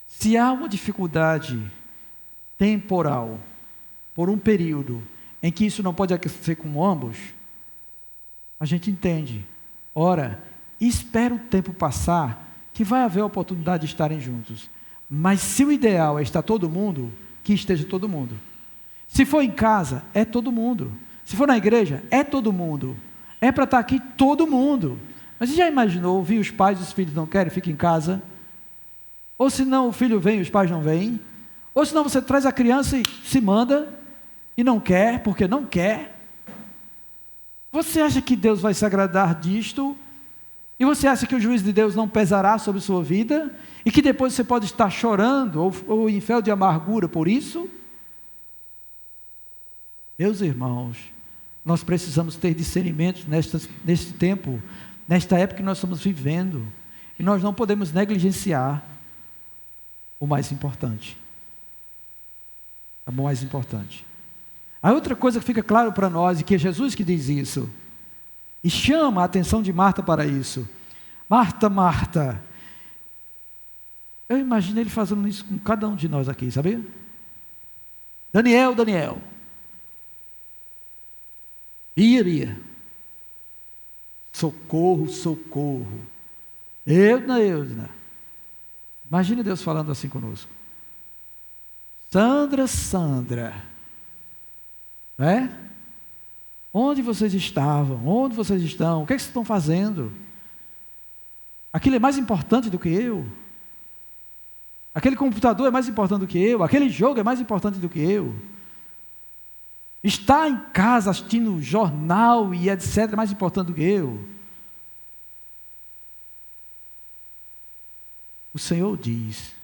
Se há uma dificuldade temporal, por um período, em que isso não pode acontecer com ambos, a gente entende. Ora, espera o tempo passar, que vai haver a oportunidade de estarem juntos. Mas se o ideal é estar todo mundo, que esteja todo mundo. Se for em casa, é todo mundo. Se for na igreja, é todo mundo. É para estar aqui todo mundo. Mas você já imaginou, ouvir os pais e os filhos não querem, fica em casa? Ou se não, o filho vem e os pais não vêm? Ou se não, você traz a criança e se manda e não quer, porque não quer? Você acha que Deus vai se agradar disto? E você acha que o juízo de Deus não pesará sobre sua vida? E que depois você pode estar chorando ou em fel de amargura por isso? Meus irmãos, nós precisamos ter discernimento neste tempo, nesta época que nós estamos vivendo. E nós não podemos negligenciar o mais importante. O mais importante. A outra coisa que fica claro para nós, e que é Jesus que diz isso, e chama a atenção de Marta para isso. Marta, Marta. Eu imagino ele fazendo isso com cada um de nós aqui, sabia? Daniel, Daniel. Ia. Socorro, socorro. Eudna. Imagina Deus falando assim conosco. Sandra. Né? Onde vocês estavam? Onde vocês estão? O que é que vocês estão fazendo? Aquilo é mais importante do que eu. Aquele computador é mais importante do que eu. Aquele jogo é mais importante do que eu. Estar em casa assistindo jornal e etc. é mais importante do que eu. O Senhor diz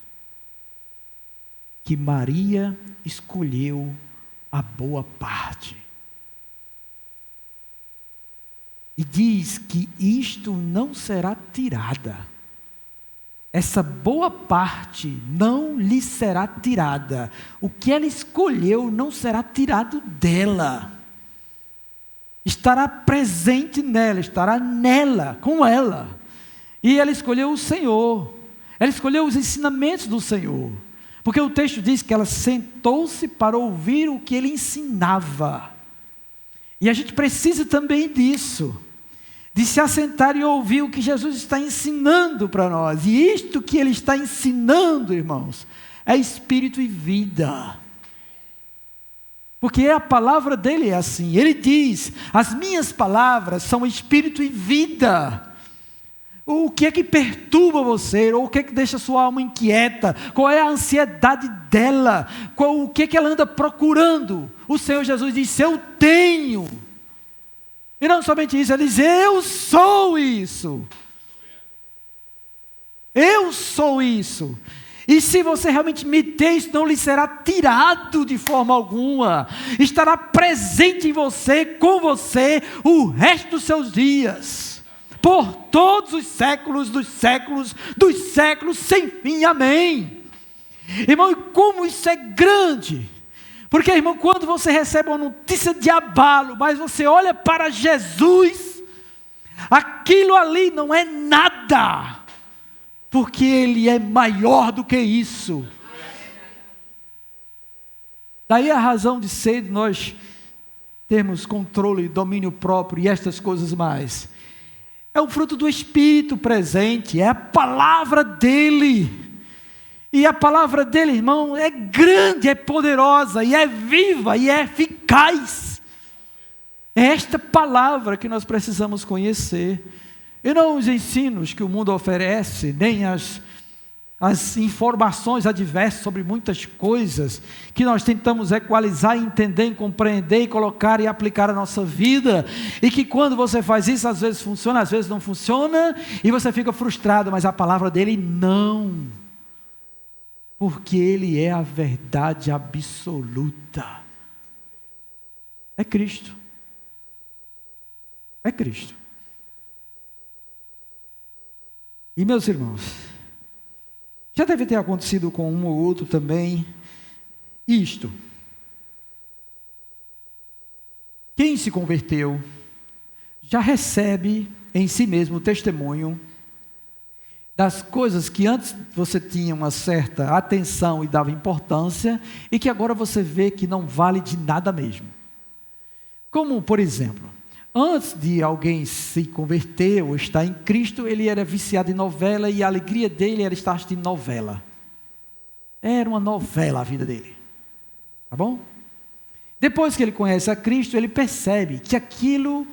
que Maria escolheu a boa parte. E diz que isto não será tirada. Essa boa parte não lhe será tirada. O que ela escolheu não será tirado dela. Estará presente nela, estará nela, com ela. E ela escolheu o Senhor. Ela escolheu os ensinamentos do Senhor. Porque o texto diz que ela sentou-se para ouvir o que ele ensinava. E a gente precisa também disso. De se assentar e ouvir o que Jesus está ensinando para nós. E isto que Ele está ensinando, irmãos, é espírito e vida. Porque a palavra dEle é assim. Ele diz, as minhas palavras são espírito e vida. O que é que perturba você? Ou o que é que deixa sua alma inquieta? Qual é a ansiedade dela? O que é que ela anda procurando? O Senhor Jesus disse, eu tenho. E não somente isso, ele diz, eu sou isso. Eu sou isso. E se você realmente me ter, isso não lhe será tirado de forma alguma. Estará presente em você, com você, o resto dos seus dias. Por todos os séculos, dos séculos, sem fim. Amém. Irmão, e como isso é grande. Porque, irmão, quando você recebe uma notícia de abalo, mas você olha para Jesus, aquilo ali não é nada, porque Ele é maior do que isso. Daí a razão de ser de nós termos controle e domínio próprio e estas coisas mais. É o fruto do Espírito presente, é a palavra dEle. E a palavra dele, irmão, é grande, é poderosa, e é viva, e é eficaz. É esta palavra que nós precisamos conhecer. E não os ensinos que o mundo oferece, nem as informações adversas sobre muitas coisas, que nós tentamos equalizar, entender, compreender, e colocar e aplicar a nossa vida. E que quando você faz isso, às vezes funciona, às vezes não funciona, e você fica frustrado, mas a palavra dele não. Porque Ele é a verdade absoluta. É Cristo. É Cristo. E meus irmãos, já deve ter acontecido com um ou outro também, isto. Quem se converteu, já recebe em si mesmo o testemunho das coisas que antes você tinha uma certa atenção e dava importância, e que agora você vê que não vale de nada mesmo. Como, por exemplo, Antes de alguém se converter ou estar em Cristo, ele era viciado em novela e a alegria dele era estar assistindo novela. Era uma novela a vida dele. Tá bom? Depois que ele conhece a Cristo, ele percebe que aquilo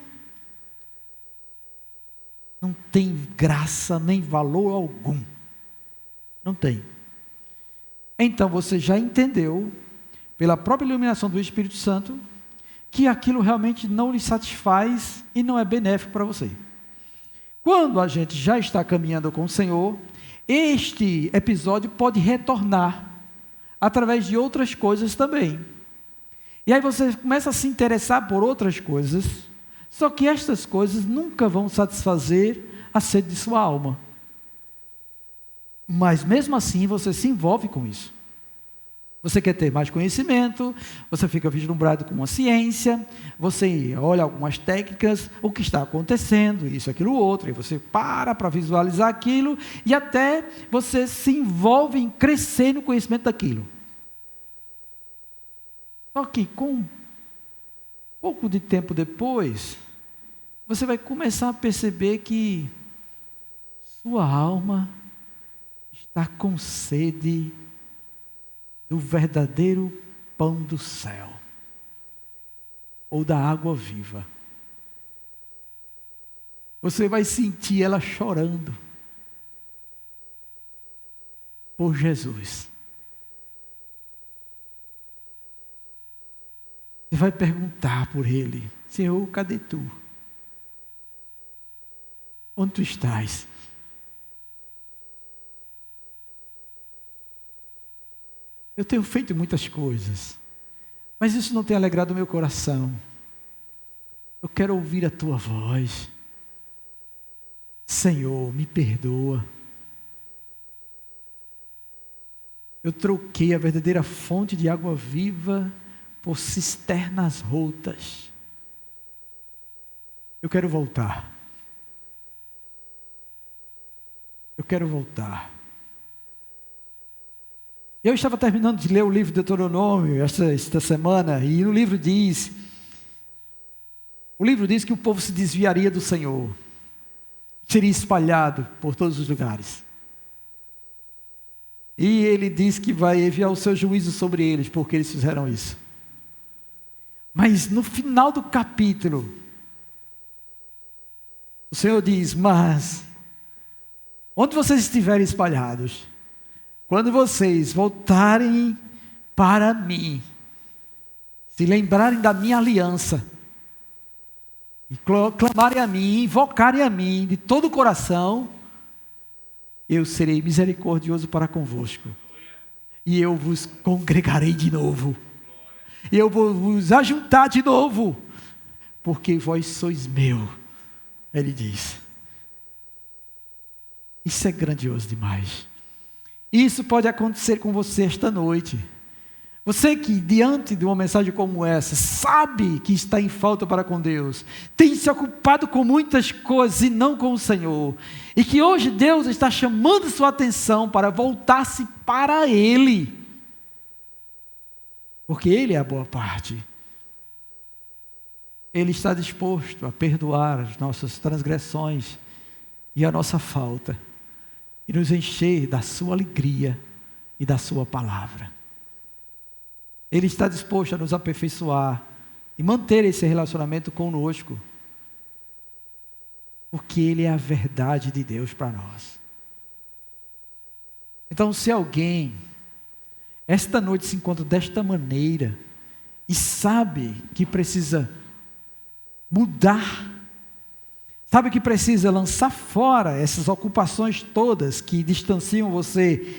não tem graça nem valor algum. Não tem. Então você já entendeu, pela própria iluminação do Espírito Santo, que aquilo realmente não lhe satisfaz e não é benéfico para você. Quando a gente já está caminhando com o Senhor, este episódio pode retornar através de outras coisas também. E aí você começa a se interessar por outras coisas, só que estas coisas nunca vão satisfazer a sede de sua alma. Mas mesmo assim você se envolve com isso. Você quer ter mais conhecimento, você fica vislumbrado com a ciência, você olha algumas técnicas, o que está acontecendo, isso, aquilo, outro, e você para visualizar aquilo, e até você se envolve em crescer no conhecimento daquilo. Só que com um pouco de tempo depois, você vai começar a perceber que sua alma está com sede do verdadeiro pão do céu, ou da água viva. Você vai sentir ela chorando por Jesus. Você vai perguntar por ele: Senhor, cadê tu? Onde tu estás? Eu tenho feito muitas coisas, mas isso não tem alegrado o meu coração. Eu quero ouvir a tua voz. Senhor, me perdoa. Eu troquei a verdadeira fonte de água viva por cisternas rotas. Eu quero voltar. Eu quero voltar. Eu estava terminando de ler o livro de Deuteronômio esta semana, e o livro diz que o povo se desviaria do Senhor, seria espalhado por todos os lugares. E ele diz que vai enviar o seu juízo sobre eles, porque eles fizeram isso. Mas no final do capítulo, o Senhor diz: mas, onde vocês estiverem espalhados, quando vocês voltarem para mim, se lembrarem da minha aliança, e clamarem a mim, invocarem a mim de todo o coração, eu serei misericordioso para convosco, e eu vos congregarei de novo, e eu vou vos ajuntar de novo, porque vós sois meu, ele diz. Isso é grandioso demais. Isso pode acontecer com você esta noite. Você que diante de uma mensagem como essa, sabe que está em falta para com Deus, tem se ocupado com muitas coisas e não com o Senhor, e que hoje Deus está chamando sua atenção para voltar-se para Ele, porque Ele é a boa parte. Ele está disposto a perdoar as nossas transgressões e a nossa falta, e nos encher da sua alegria e da sua palavra. Ele está disposto a nos aperfeiçoar e manter esse relacionamento conosco, porque Ele é a verdade de Deus para nós. Então, se alguém esta noite se encontra desta maneira e sabe que precisa mudar, sabe que precisa lançar fora essas ocupações todas que distanciam você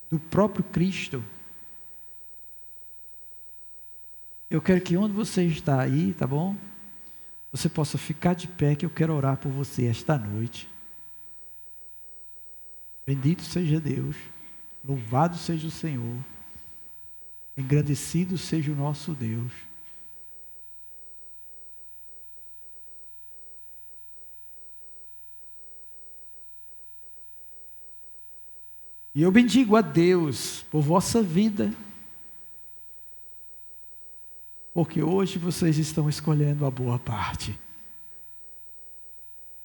do próprio Cristo, eu quero que onde você está aí, tá bom? Você possa ficar de pé, que eu quero orar por você esta noite. Bendito seja Deus, louvado seja o Senhor, engrandecido seja o nosso Deus. E eu bendigo a Deus por vossa vida. porque hoje vocês estão escolhendo a boa parte.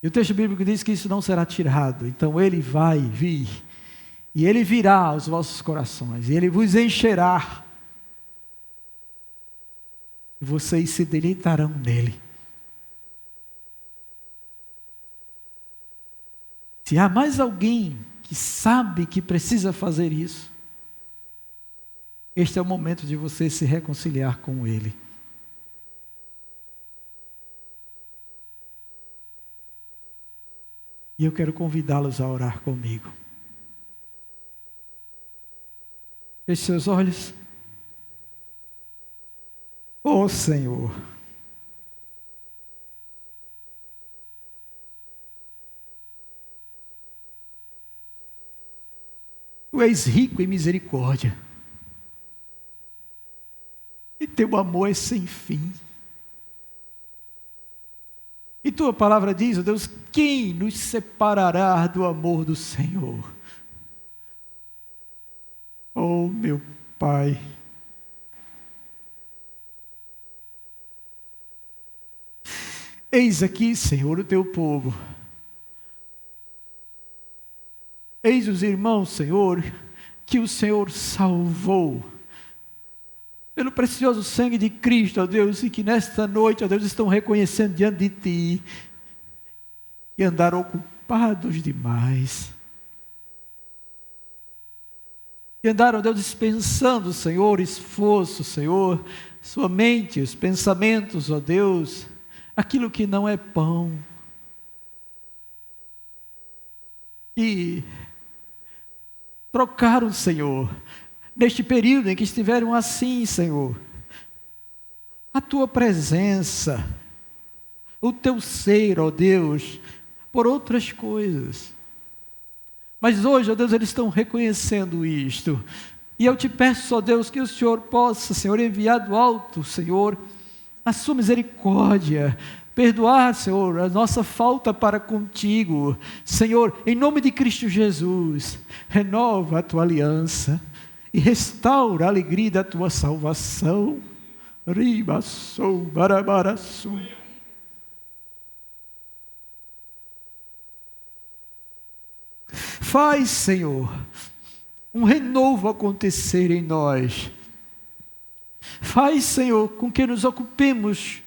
E o texto bíblico diz que isso não será tirado, então ele vai vir, e ele virá aos vossos corações, e ele vos encherá, e vocês se deleitarão nele. Se há mais alguém que sabe que precisa fazer isso, este é o momento de você se reconciliar com ele. E eu quero convidá-los a orar comigo. Feche seus olhos. Oh Senhor, Tu és rico em misericórdia, e Teu amor é sem fim. E Tua palavra diz, ó Deus, quem nos separará do amor do Senhor? Oh meu Pai, eis aqui, Senhor, o Teu povo. Eis os irmãos, Senhor, que o Senhor salvou pelo precioso sangue de Cristo, ó Deus, e que nesta noite, ó Deus, estão reconhecendo diante de Ti que andaram ocupados demais. Que andaram, ó Deus, dispensando, Senhor, esforço, Senhor, sua mente, os pensamentos, ó Deus, aquilo que não é pão. E trocaram, Senhor, neste período em que estiveram assim, Senhor, a Tua presença, o Teu ser, ó Deus, por outras coisas. Mas hoje, ó Deus, eles estão reconhecendo isto. E eu te peço, ó Deus, que o Senhor possa, Senhor, enviar do alto, Senhor, a sua misericórdia, perdoar, Senhor, a nossa falta para contigo. Senhor, em nome de Cristo Jesus, renova a Tua aliança e restaura a alegria da Tua salvação. Ribaçou, barabaraçou. Faz, Senhor, um renovo acontecer em nós. Faz, Senhor, com que nos ocupemos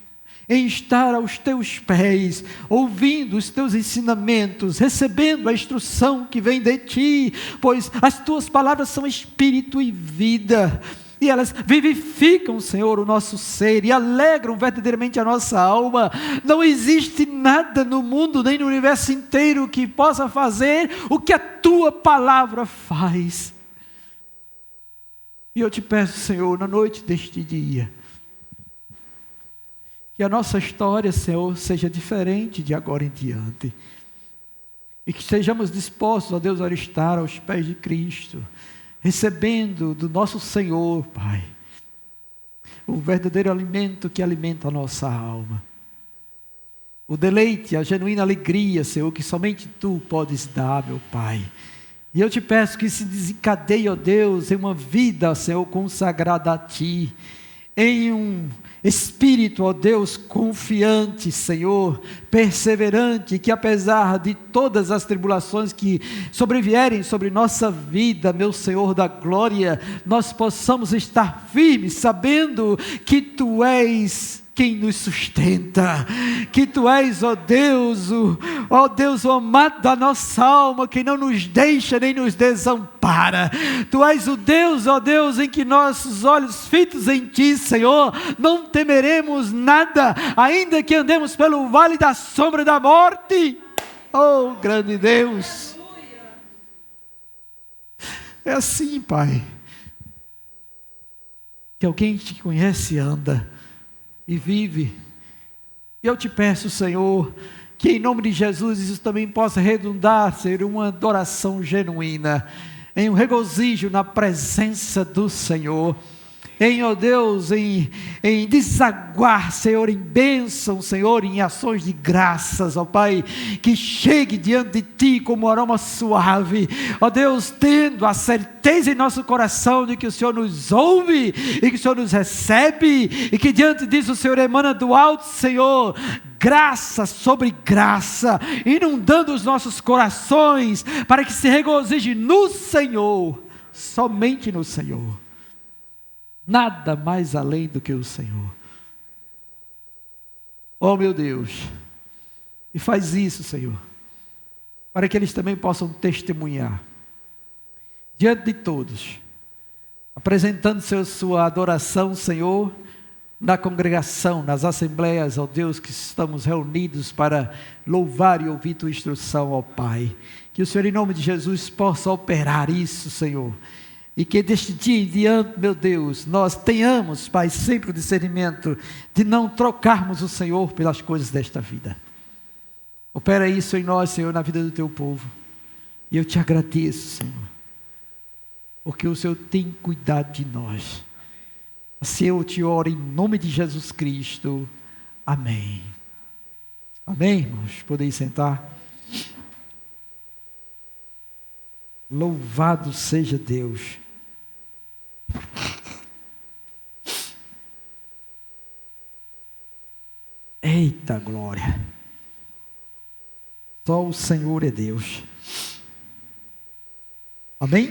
em estar aos Teus pés, ouvindo os Teus ensinamentos, recebendo a instrução que vem de Ti, pois as Tuas palavras são espírito e vida, e elas vivificam, Senhor, o nosso ser, e alegram verdadeiramente a nossa alma. Não existe nada no mundo, nem no universo inteiro, que possa fazer o que a Tua palavra faz. E eu te peço, Senhor, na noite deste dia, que a nossa história, Senhor, seja diferente de agora em diante. E que estejamos dispostos, ó Deus, a estar aos pés de Cristo, recebendo do nosso Senhor, Pai, o verdadeiro alimento que alimenta a nossa alma. O deleite, a genuína alegria, Senhor, que somente Tu podes dar, meu Pai. E eu te peço que se desencadeie, ó Deus, em uma vida, Senhor, consagrada a Ti, em um espírito, ó Deus, confiante, Senhor, perseverante, que apesar de todas as tribulações que sobrevierem sobre nossa vida, meu Senhor da glória, nós possamos estar firmes, sabendo que Tu és quem nos sustenta, que Tu és, ó Deus, o amado da nossa alma, que não nos deixa nem nos desampara. Tu és o Deus, ó Deus, em que nossos olhos fitos em Ti, Senhor, não temeremos nada, ainda que andemos pelo vale da sombra da morte. Oh, grande Deus! É assim, Pai, que alguém que Te conhece anda e vive. E eu Te peço, Senhor, que em nome de Jesus isso também possa redundar, ser uma adoração genuína, em um regozijo na presença do Senhor, ó Deus, em desaguar, Senhor, em bênção, Senhor, em ações de graças, ó Pai, que chegue diante de Ti como aroma suave, ó Deus, tendo a certeza em nosso coração de que o Senhor nos ouve, e que o Senhor nos recebe, e que diante disso o Senhor emana do alto, Senhor, graça sobre graça, inundando os nossos corações, para que se regozije no Senhor, somente no Senhor, nada mais além do que o Senhor. Oh meu Deus, e faz isso, Senhor, para que eles também possam testemunhar, diante de todos, apresentando sua adoração, Senhor, na congregação, nas assembleias, ó Deus, que estamos reunidos para louvar e ouvir Tua instrução, ó Pai. Que o Senhor, em nome de Jesus, possa operar isso, Senhor. E que deste dia em diante, meu Deus, nós tenhamos, Pai, sempre o discernimento de não trocarmos o Senhor pelas coisas desta vida. Opera isso em nós, Senhor, na vida do Teu povo. E eu Te agradeço, Senhor, porque o Senhor tem cuidado de nós. Assim eu Te oro em nome de Jesus Cristo. Amém. Amém, irmãos? Podem sentar. Louvado seja Deus. Eita glória. Só o Senhor é Deus. Amém?